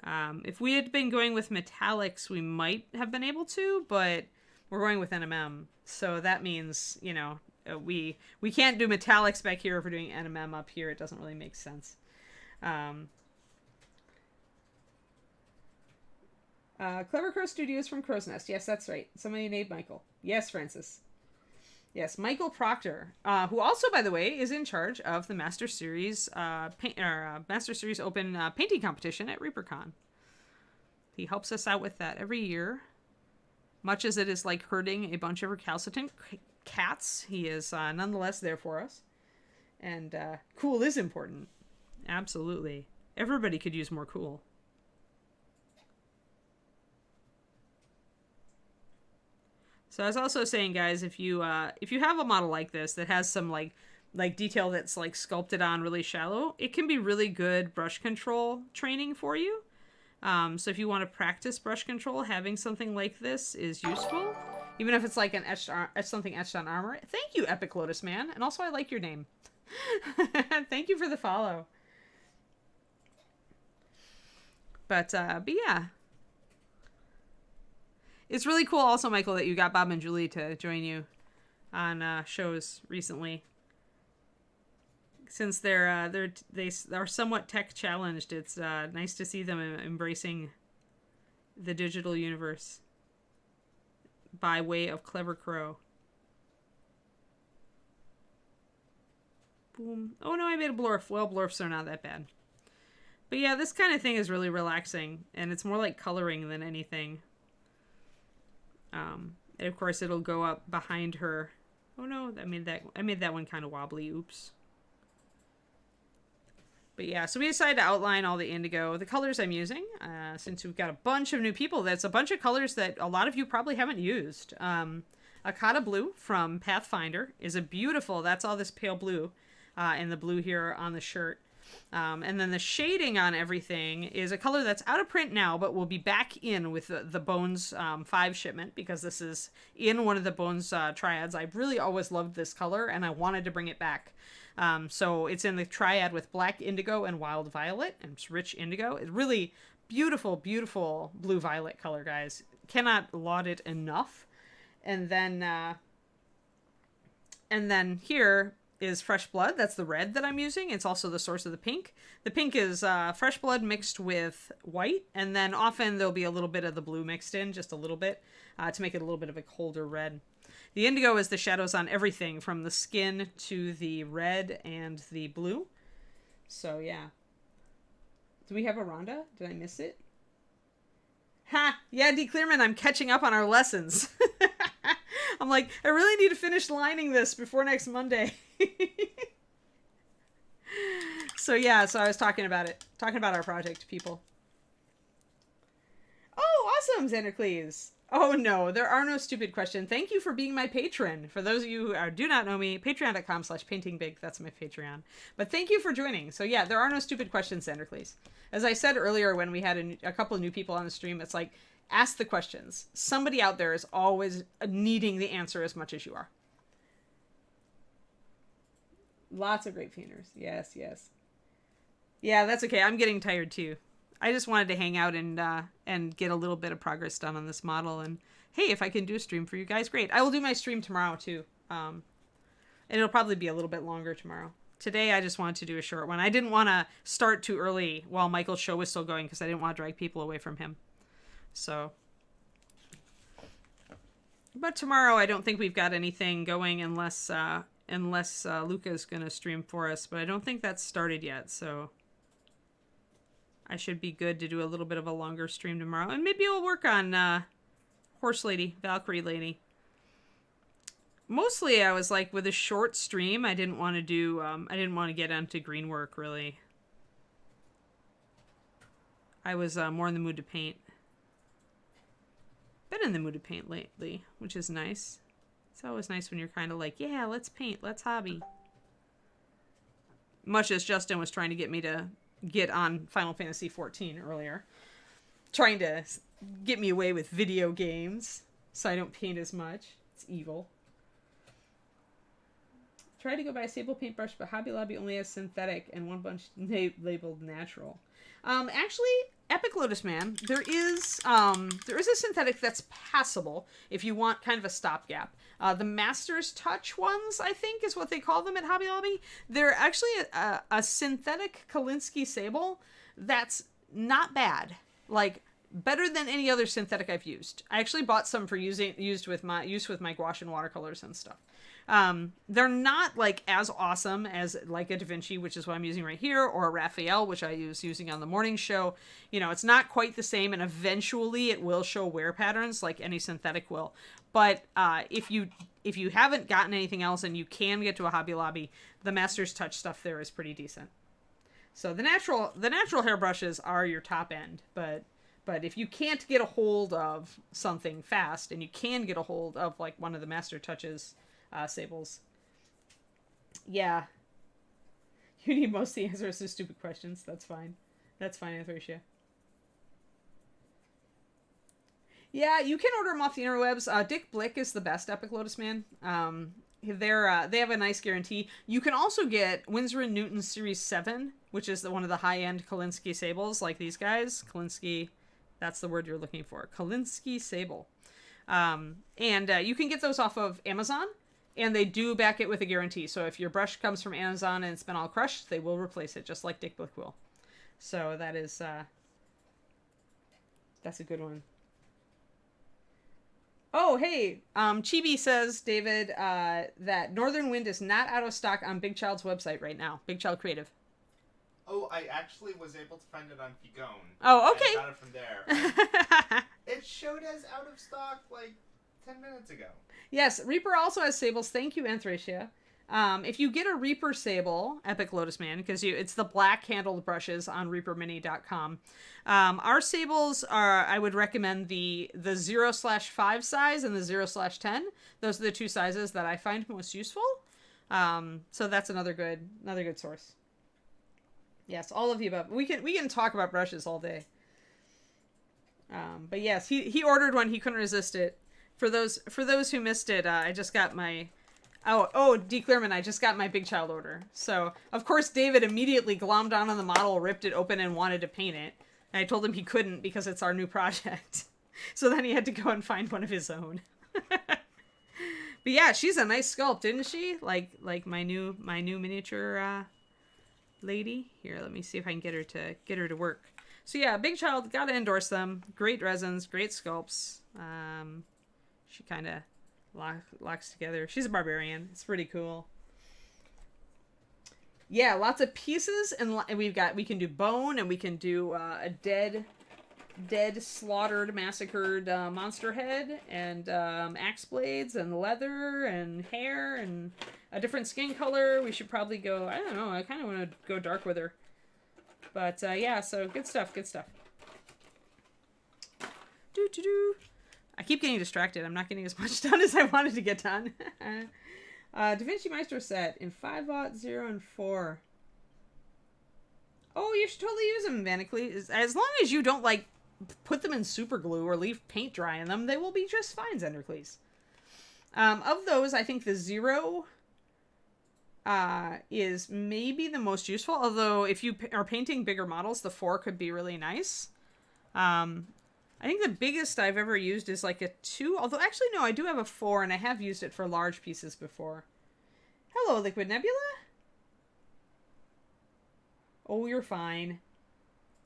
If we had been going with metallics, we might have been able to, but we're going with NMM. So that means, we can't do metallics back here if we're doing NMM up here. It doesn't really make sense. Clever Crow Studios from Crow's Nest. Yes, that's right. Somebody named Michael. Yes, Francis. Yes, Michael Proctor, who also, by the way, is in charge of the Master Series Master Series Open painting competition at ReaperCon. He helps us out with that every year. Much as it is like herding a bunch of recalcitrant cats, he is nonetheless there for us. And cool is important. Absolutely. Everybody could use more cool. So I was also saying, guys, if you have a model like this that has some like detail that's like sculpted on really shallow, it can be really good brush control training for you. So if you want to practice brush control, having something like this is useful, even if it's like an something etched on armor. Thank you, Epic Lotus Man, and also I like your name. Thank you for the follow. But yeah. It's really cool also, Michael, that you got Bob and Julie to join you on shows recently. Since they are somewhat tech challenged, it's nice to see them embracing the digital universe by way of Clever Crow. Boom. Oh no, I made a blorf. Well, blorfs are not that bad. But yeah, this kind of thing is really relaxing, and it's more like coloring than anything. And of course, it'll go up behind her. Oh no, I made that one kind of wobbly. Oops. But yeah, so we decided to outline all the indigo, the colors I'm using, since we've got a bunch of new people. That's a bunch of colors that a lot of you probably haven't used. Akata Blue from Pathfinder is a beautiful, that's all this pale blue, and the blue here on the shirt. And then the shading on everything is a color that's out of print now, but will be back in with the Bones 5 shipment, because this is in one of the Bones triads. I've really always loved this color, and I wanted to bring it back. So it's in the triad with Black Indigo and Wild Violet, and it's rich indigo. It's really beautiful, beautiful blue-violet color, guys. Cannot laud it enough. And then here is Fresh Blood. That's the red that I'm using. It's also the source of the pink. The pink is Fresh Blood mixed with white, and then often there'll be a little bit of the blue mixed in, just a little bit, to make it a little bit of a colder red. The indigo is the shadows on everything from the skin to the red and the blue. So yeah. Do we have a Rhonda? Did I miss it? Ha! Yeah, D. Clearman, I'm catching up on our lessons. I'm like, I really need to finish lining this before next Monday. So yeah, so I was talking about it. Talking about our project, people. Oh, awesome, Xandercles. Oh no, there are no stupid questions. Thank you for being my patron. For those of you who do not know me, patreon.com/paintingbig, that's my Patreon. But thank you for joining. So yeah, there are no stupid questions, Xandercles. As I said earlier when we had a couple of new people on the stream, it's like, ask the questions. Somebody out there is always needing the answer as much as you are. Lots of great painters. Yes, yes. Yeah, that's okay. I'm getting tired too. I just wanted to hang out and get a little bit of progress done on this model. And hey, if I can do a stream for you guys, great. I will do my stream tomorrow too. And it'll probably be a little bit longer tomorrow. Today, I just wanted to do a short one. I didn't want to start too early while Michael's show was still going because I didn't want to drag people away from him. So, but tomorrow, I don't think we've got anything going unless Luca's gonna stream for us. But I don't think that's started yet. So I should be good to do a little bit of a longer stream tomorrow. And maybe I'll work on Horse Lady, Valkyrie Lady. Mostly I was like, with a short stream, I didn't want to do, I didn't want to get onto green work, really. I was more in the mood to paint. Been in the mood to paint lately, which is nice. It's always nice when you're kind of like, yeah, let's paint, let's hobby. Much as Justin was trying to get me to get on Final Fantasy XIV earlier. Trying to get me away with video games so I don't paint as much. It's evil. Tried to go buy a Sable paintbrush, but Hobby Lobby only has synthetic and one bunch labeled natural. Actually, Epic Lotus Man, there is a synthetic that's passable if you want kind of a stopgap. The Master's Touch ones, I think, is what they call them at Hobby Lobby. They're actually a synthetic Kolinsky Sable that's not bad. Like, better than any other synthetic I've used. I actually bought some for used with my gouache and watercolors and stuff. They're not like as awesome as like a Da Vinci, which is what I'm using right here, or a Raphael, which I was using on the morning show. You know, it's not quite the same, and eventually it will show wear patterns like any synthetic will. But if you haven't gotten anything else and you can get to a Hobby Lobby, the Master's Touch stuff there is pretty decent. So the natural hairbrushes are your top end, but if you can't get a hold of something fast, and you can get a hold of like one of the Master Touches sables, yeah, you need most of the answers to stupid questions. That's fine. That's fine, Anthracia. Yeah, you can order them off the interwebs. Dick Blick is the best Epic Lotus Man. They have a nice guarantee. You can also get Winsor & Newton Series 7, which is one of the high-end Kolinsky sables, like these guys. Kolinsky, that's the word you're looking for. Kolinsky Sable. And you can get those off of Amazon, and they do back it with a guarantee. So if your brush comes from Amazon and it's been all crushed, they will replace it, just like Dick Blick will. So that is, that's a good one. Oh, hey, Chibi says, David, that Northern Wind is not out of stock on Big Child's website right now. Big Child Creative. Oh, I actually was able to find it on Figone. Oh, okay. I got it from there. It showed as out of stock like 10 minutes ago. Yes, Reaper also has sables. Thank you, Anthracia. If you get a Reaper sable, Epic Lotus Man, because it's the black handled brushes on reapermini.com. Our sables are, I would recommend the 0/5 size and the 0/10. Those are the two sizes that I find most useful. So that's another good source. Yes, all of the above. We can talk about brushes all day. But yes, he ordered one. He couldn't resist it. For those who missed it, I just got my D. Clearman, I just got my Big Child order. So of course David immediately glommed on the model, ripped it open, and wanted to paint it. And I told him he couldn't because it's our new project. So then he had to go and find one of his own. But yeah, she's a nice sculpt, isn't she? Like my new miniature lady. Here, let me see if I can get her to work. So yeah, Big Child, gotta endorse them. Great resins, great sculpts. She kind of locks together. She's a barbarian. It's pretty cool. Yeah, lots of pieces, and we can do bone, and we can do a dead, slaughtered, massacred monster head, and axe blades, and leather, and hair, and a different skin color. We should probably go. I don't know. I kind of want to go dark with her, but yeah. So good stuff. Good stuff. Do do do. I keep getting distracted. I'm not getting as much done as I wanted to get done. Da Vinci Maestro set in 5/0 0 and 4. Oh, you should totally use them, Vanically. As long as you don't, like, put them in super glue or leave paint dry in them, they will be just fine, Zendercleese. Of those, I think the 0 is maybe the most useful. Although, if you are painting bigger models, the 4 could be really nice. I think the biggest I've ever used is like a 2. Although, actually, no, I do have a 4, and I have used it for large pieces before. Hello, Liquid Nebula. Oh, you're fine.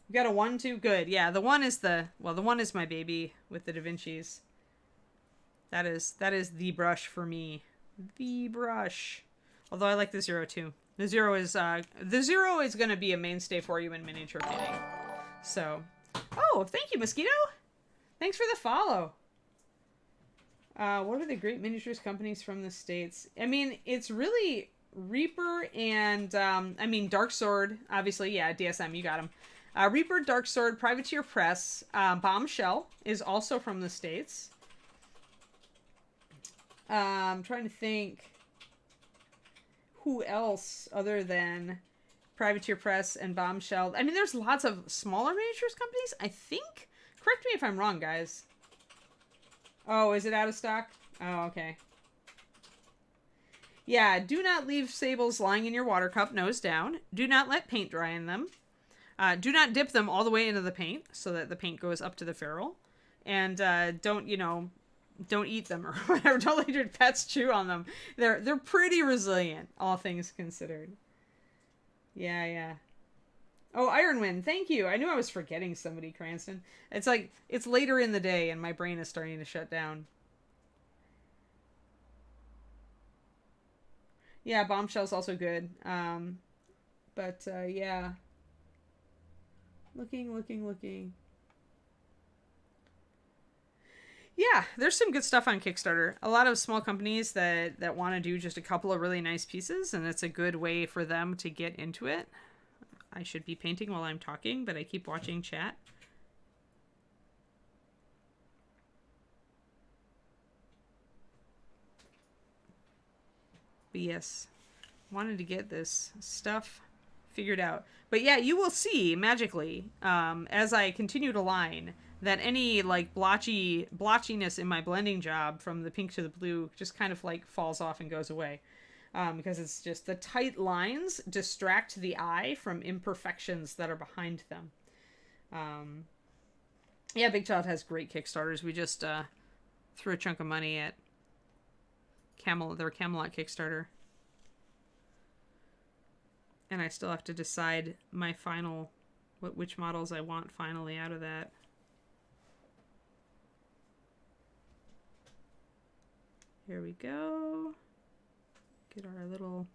You got a 1, 2? Good. Yeah, the 1 is the one is my baby with the Da Vinci's. That is the brush for me. The brush. Although I like the 0 too. The 0 is going to be a mainstay for you in miniature painting. So, oh, thank you, Mosquito. Thanks for the follow. What are the great miniatures companies from the States? I mean, it's really Reaper and, Dark Sword, obviously. Yeah, DSM, you got them. Reaper, Dark Sword, Privateer Press, Bombshell is also from the States. I'm trying to think who else other than Privateer Press and Bombshell. I mean, there's lots of smaller miniatures companies, I think. Correct me if I'm wrong, guys. Oh, is it out of stock? Oh, okay. Yeah, do not leave sables lying in your water cup nose down. Do not let paint dry in them. Do not dip them all the way into the paint so that the paint goes up to the ferrule. And don't eat them or whatever. Don't let your pets chew on them. They're pretty resilient, all things considered. Yeah. Oh, Ironwind, thank you. I knew I was forgetting somebody, Cranston. It's like, it's later in the day and my brain is starting to shut down. Yeah, Bombshell's also good. Yeah. Looking. Yeah, there's some good stuff on Kickstarter. A lot of small companies that want to do just a couple of really nice pieces, and it's a good way for them to get into it. I should be painting while I'm talking, but I keep watching chat. But yes, wanted to get this stuff figured out. But yeah, you will see magically as I continue to line that any like blotchiness in my blending job from the pink to the blue just kind of like falls off and goes away. Because it's just the tight lines distract the eye from imperfections that are behind them. Yeah, Big Child has great Kickstarters. We just threw a chunk of money at their Camelot Kickstarter. And I still have to decide my final, which models I want finally out of that. Here we go. Get our little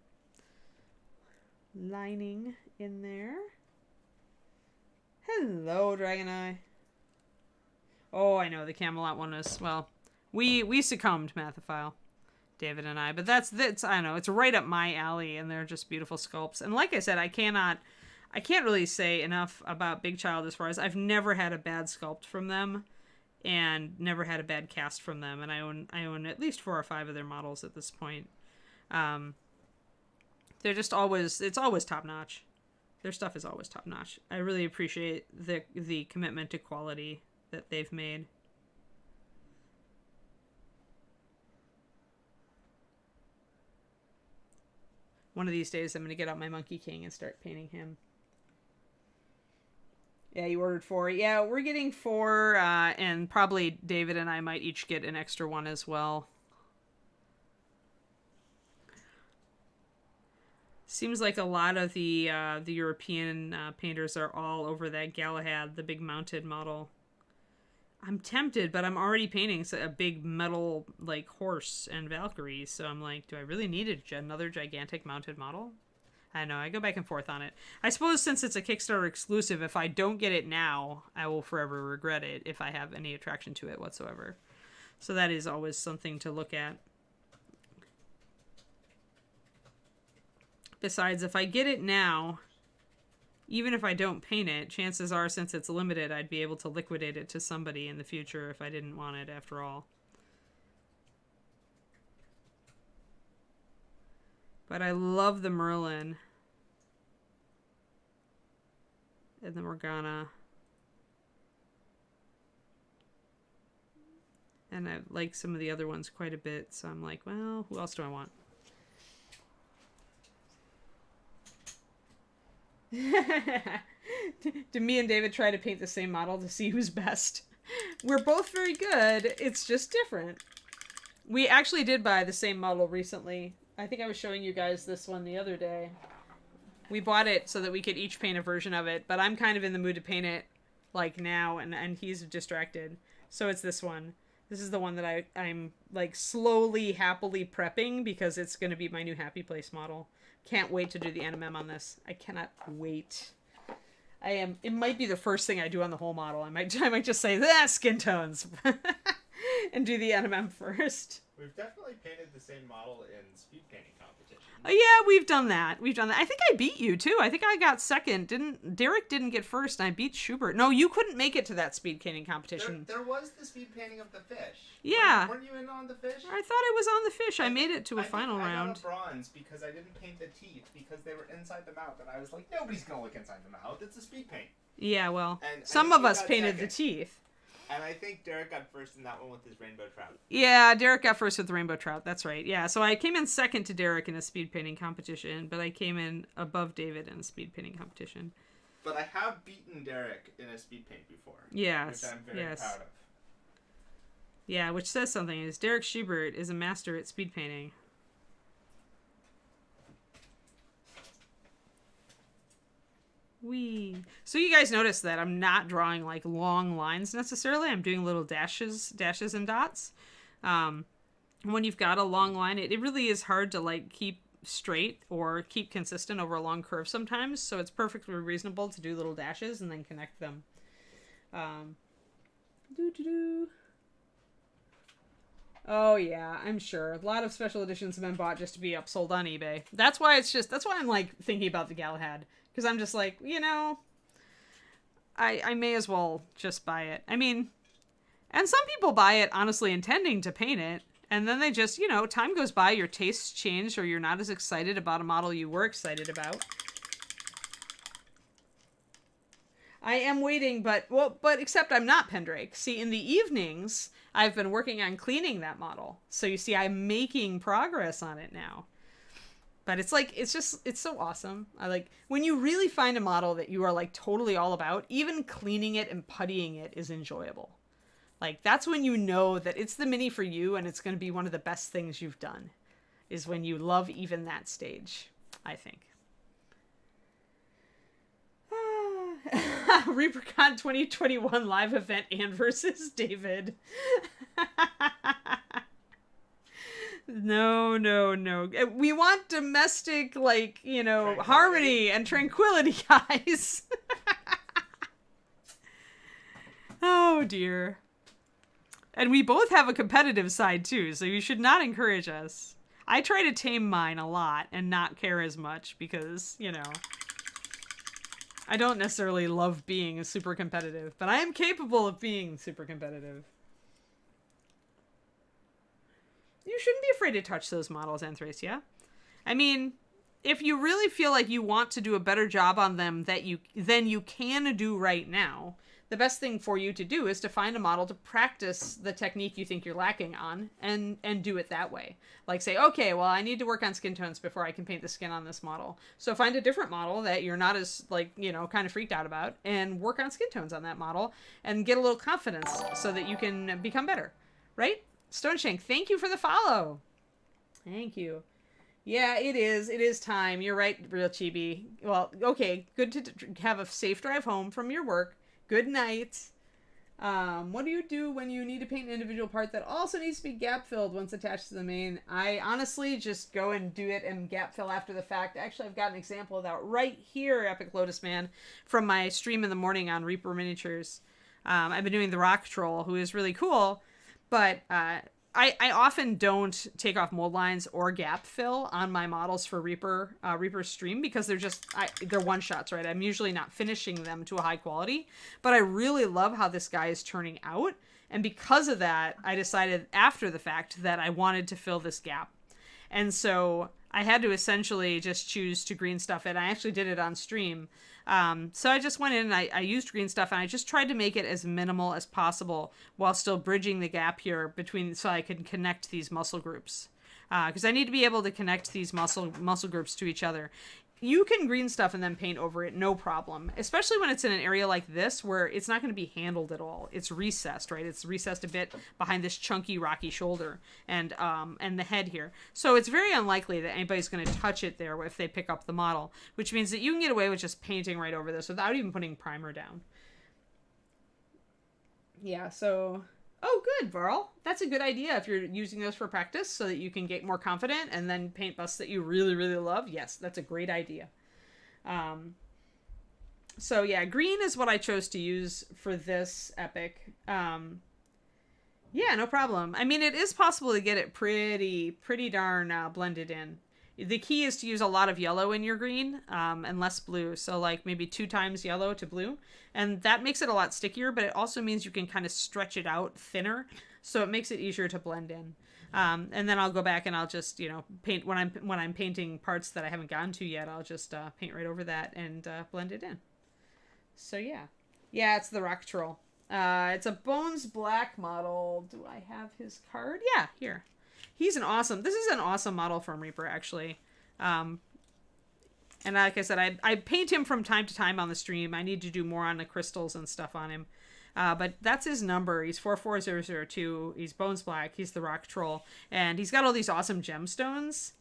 lining in there. Hello, Dragoneye. Oh, I know, the Camelot one is, well, we succumbed, Mathophile, David and I, but that's I don't know, it's right up my alley, and they're just beautiful sculpts. And like I said, I can't really say enough about Big Child as far as I've never had a bad sculpt from them, and never had a bad cast from them, and I own at least 4 or 5 of their models at this point. They're just it's always top notch. Their stuff is always top notch. I really appreciate the commitment to quality that they've made. One of these days I'm going to get out my Monkey King and start painting him. Yeah, you ordered 4. Yeah, we're getting 4, and probably David and I might each get an extra one as well. Seems like a lot of the European painters are all over that Galahad, the big mounted model. I'm tempted, but I'm already painting a big metal like horse and Valkyrie, so I'm like, do I really need another gigantic mounted model? I know, I go back and forth on it. I suppose since it's a Kickstarter exclusive, if I don't get it now, I will forever regret it if I have any attraction to it whatsoever. So that is always something to look at. Besides, if I get it now, even if I don't paint it, chances are, since it's limited, I'd be able to liquidate it to somebody in the future if I didn't want it after all. But I love the Merlin. And the Morgana. And I like some of the other ones quite a bit, so I'm like, well, who else do I want? Do me and David try to paint the same model to see who's best? We're both very good, it's just different. We actually did buy the same model recently. I think I was showing you guys this one the other day. We bought it so that we could each paint a version of it, but I'm kind of in the mood to paint it like now, and he's distracted. So it's this one. This is the one that I'm like slowly, happily prepping because it's going to be my new Happy Place model. Can't wait to do the NMM on this. I cannot wait. It might be the first thing I do on the whole model. I might just say, skin tones. And do the NMM first. We've definitely painted the same model in speed painting competition. Oh yeah, we've done that. I think I beat you too. I think I got second. Derek didn't get first, and I beat Schubert. No, you couldn't make it to that speed painting competition. There was the speed painting of the fish. Yeah. Weren't you in on the fish? I thought it was on the fish. I made it to a final round. I got a bronze because I didn't paint the teeth because they were inside the mouth, and I was like, nobody's gonna look inside the mouth. It's a speed paint. Yeah, well, and some of us painted the teeth. And I think Derek got first in that one with his rainbow trout. Yeah, Derek got first with the rainbow trout. That's right. Yeah, so I came in second to Derek in a speed painting competition, but I came in above David in a speed painting competition. But I have beaten Derek in a speed paint before. Yes. Which I'm very proud of. Yeah, which says something. Is Derek Schubert is a master at speed painting. Wee. So you guys notice that I'm not drawing like long lines necessarily. I'm doing little dashes and dots. When you've got a long line, it really is hard to like keep straight or keep consistent over a long curve sometimes. So it's perfectly reasonable to do little dashes and then connect them. Oh yeah, I'm sure. A lot of special editions have been bought just to be upsold on eBay. That's why I'm like thinking about the Galahad. Because I'm just like, I may as well just buy it. I mean, and some people buy it honestly intending to paint it. And then they just, time goes by, your tastes change, or you're not as excited about a model you were excited about. I am waiting, but except I'm not Pendrake. See, in the evenings, I've been working on cleaning that model. So you see, I'm making progress on it now. But it's like, it's so awesome. I like, when you really find a model that you are like totally all about, even cleaning it and puttying it is enjoyable. Like, that's when you know that it's the mini for you and it's going to be one of the best things you've done, is when you love even that stage, I think. Reprocon 2021 live event and versus David. No. We want domestic, like, harmony and tranquility, guys. Oh, dear. And we both have a competitive side, too, so you should not encourage us. I try to tame mine a lot and not care as much because, I don't necessarily love being super competitive, but I am capable of being super competitive. You shouldn't be afraid to touch those models, Anthracia. I mean, if you really feel like you want to do a better job on them than you can do right now, the best thing for you to do is to find a model to practice the technique you think you're lacking on and do it that way. Like say, okay, well, I need to work on skin tones before I can paint the skin on this model. So find a different model that you're not as kind of freaked out about and work on skin tones on that model and get a little confidence so that you can become better, right? Stoneshank, thank you for the follow. Thank you. Yeah, it is. It is time. You're right, Real Chibi. Well, okay, good to have a safe drive home from your work. Good night. What do you do when you need to paint an individual part that also needs to be gap filled once attached to the main? I honestly just go and do it and gap fill after the fact. Actually, I've got an example of that right here, Epic Lotus Man, from my stream in the morning on Reaper Miniatures. I've been doing the Rock Troll, who is really cool, but I often don't take off mold lines or gap fill on my models for Reaper stream because they're one shots, right? I'm usually not finishing them to a high quality, but I really love how this guy is turning out. And because of that, I decided after the fact that I wanted to fill this gap. And so I had to essentially just choose to green stuff it. I actually did it on stream. So I just went in and I used green stuff and I just tried to make it as minimal as possible while still bridging the gap here between so I could connect these muscle groups. Because I need to be able to connect these muscle groups to each other. You can green stuff and then paint over it, no problem. Especially when it's in an area like this where it's not going to be handled at all. It's recessed, right? It's recessed a bit behind this chunky, rocky shoulder and the head here. So it's very unlikely that anybody's going to touch it there if they pick up the model, which means that you can get away with just painting right over this without even putting primer down. Yeah, so... Oh, good, Varl. That's a good idea if you're using those for practice so that you can get more confident and then paint busts that you really, really love. Yes, that's a great idea. So yeah, green is what I chose to use for this epic. Yeah, no problem. I mean, it is possible to get it pretty darn blended in. The key is to use a lot of yellow in your green and less blue. So like maybe 2 times yellow to blue. And that makes it a lot stickier, but it also means you can kind of stretch it out thinner. So it makes it easier to blend in. And then I'll go back and I'll just, paint when I'm painting parts that I haven't gotten to yet. I'll just paint right over that and blend it in. So yeah. Yeah, it's the Rock Troll. It's a Bones Black model. Do I have his card? Yeah, here. This is an awesome model from Reaper, actually. And like I said, I paint him from time to time on the stream. I need to do more on the crystals and stuff on him. But that's his number. He's 44002. He's Bones Black. He's the Rock Troll. And he's got all these awesome gemstones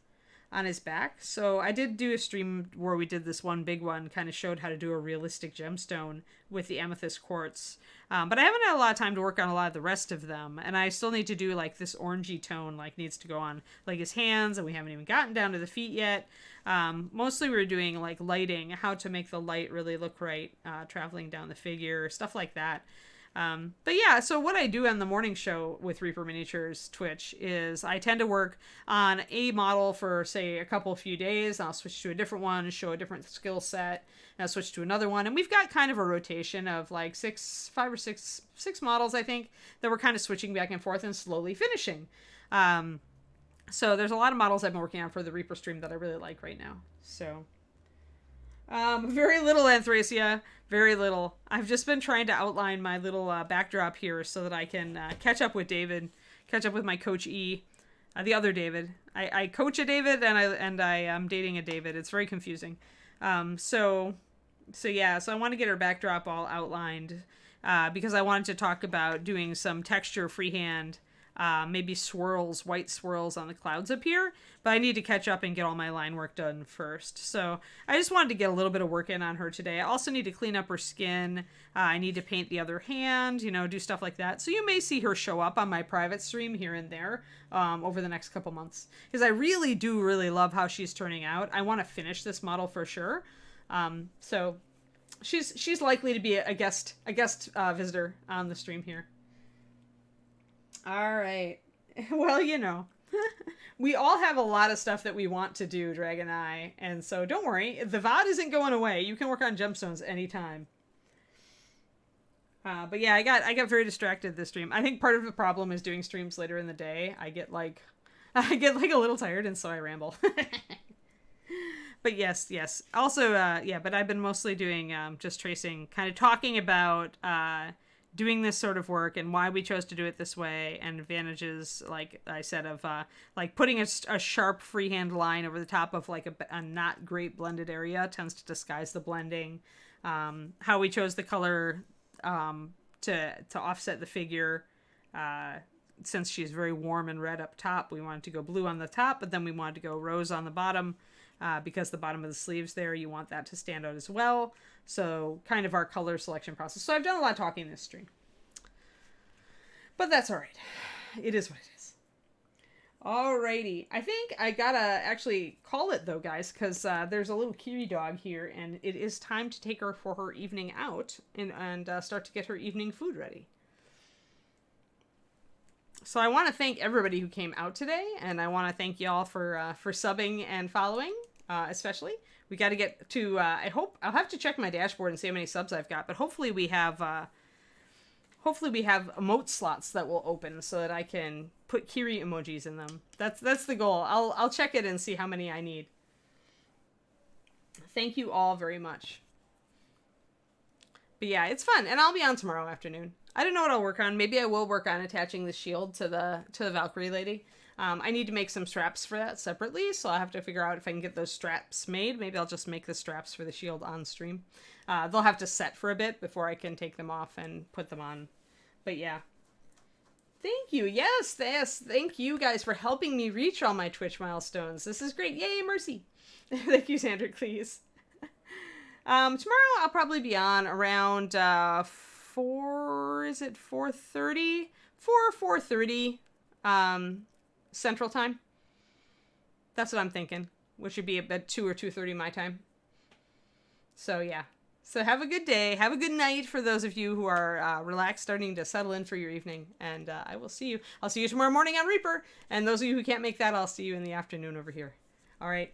on his back. So I did do a stream where we did this one big one, kind of showed how to do a realistic gemstone with the amethyst quartz. But I haven't had a lot of time to work on a lot of the rest of them. And I still need to do like this orangey tone, like needs to go on like his hands, and we haven't even gotten down to the feet yet. Mostly we were doing like lighting, how to make the light really look right, traveling down the figure, stuff like that. But yeah, so what I do on the morning show with Reaper Miniatures Twitch is I tend to work on a model for, say, a few days. I'll switch to a different one, show a different skill set, and I'll switch to another one. And we've got kind of a rotation of like six models, I think, that we're kind of switching back and forth and slowly finishing. So there's a lot of models I've been working on for the Reaper stream that I really like right now. So... very little, Anthracia. Very little. I've just been trying to outline my little backdrop here so that I can catch up with David, catch up with my coach E, the other David. I coach a David and I am dating a David. It's very confusing. So I want to get her backdrop all outlined because I wanted to talk about doing some texture freehand. Maybe white swirls on the clouds up here, but I need to catch up and get all my line work done first. So I just wanted to get a little bit of work in on her today. I also need to clean up her skin. I need to paint the other hand, do stuff like that. So you may see her show up on my private stream here and there over the next couple months, because I really do love how she's turning out. I want to finish this model for sure. So she's likely to be a guest visitor on the stream here. All right. Well, we all have a lot of stuff that we want to do, Dragon Eye. And so don't worry. The VOD isn't going away. You can work on gemstones anytime. But yeah, I got very distracted this stream. I think part of the problem is doing streams later in the day. I get a little tired, and so I ramble. But yes. Also, but I've been mostly doing just tracing, kind of talking about doing this sort of work and why we chose to do it this way, and advantages, like I said, of like putting a sharp freehand line over the top of like a not great blended area tends to disguise the blending. How we chose the color to offset the figure. Since she's very warm and red up top, we wanted to go blue on the top, but then we wanted to go rose on the bottom because the bottom of the sleeves there, you want that to stand out as well. So kind of our color selection process. So I've done a lot of talking in this stream. But that's all right. It is what it is. Alrighty. I think I gotta actually call it though, guys, because there's a little Kiri dog here, and it is time to take her for her evening out and start to get her evening food ready. So I want to thank everybody who came out today, and I want to thank y'all for subbing and following, especially. We got to get to. I hope I'll have to check my dashboard and see how many subs I've got, but hopefully we have emote slots that will open so that I can put Kiri emojis in them. That's the goal. I'll check it and see how many I need. Thank you all very much. But yeah, it's fun, and I'll be on tomorrow afternoon. I don't know what I'll work on. Maybe I will work on attaching the shield to the Valkyrie lady. I need to make some straps for that separately, so I'll have to figure out if I can get those straps made. Maybe I'll just make the straps for the shield on stream. They'll have to set for a bit before I can take them off and put them on. But yeah. Thank you. Yes. Thank you guys for helping me reach all my Twitch milestones. This is great. Yay, Mercy. Thank you, Sandra Cleese. Tomorrow I'll probably be on around 4:30? 4:30 Central Time. That's what I'm thinking, which would be about 2 or 2:30 my time. So yeah. So have a good day. Have a good night for those of you who are relaxed, starting to settle in for your evening. And I will see you. I'll see you tomorrow morning on Reaper. And those of you who can't make that, I'll see you in the afternoon over here. All right.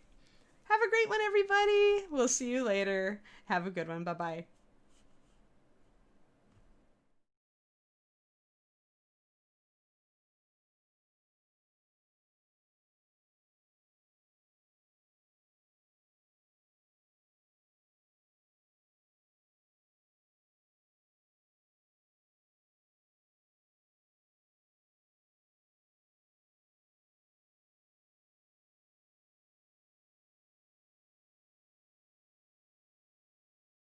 Have a great one, everybody. We'll see you later. Have a good one. Bye-bye.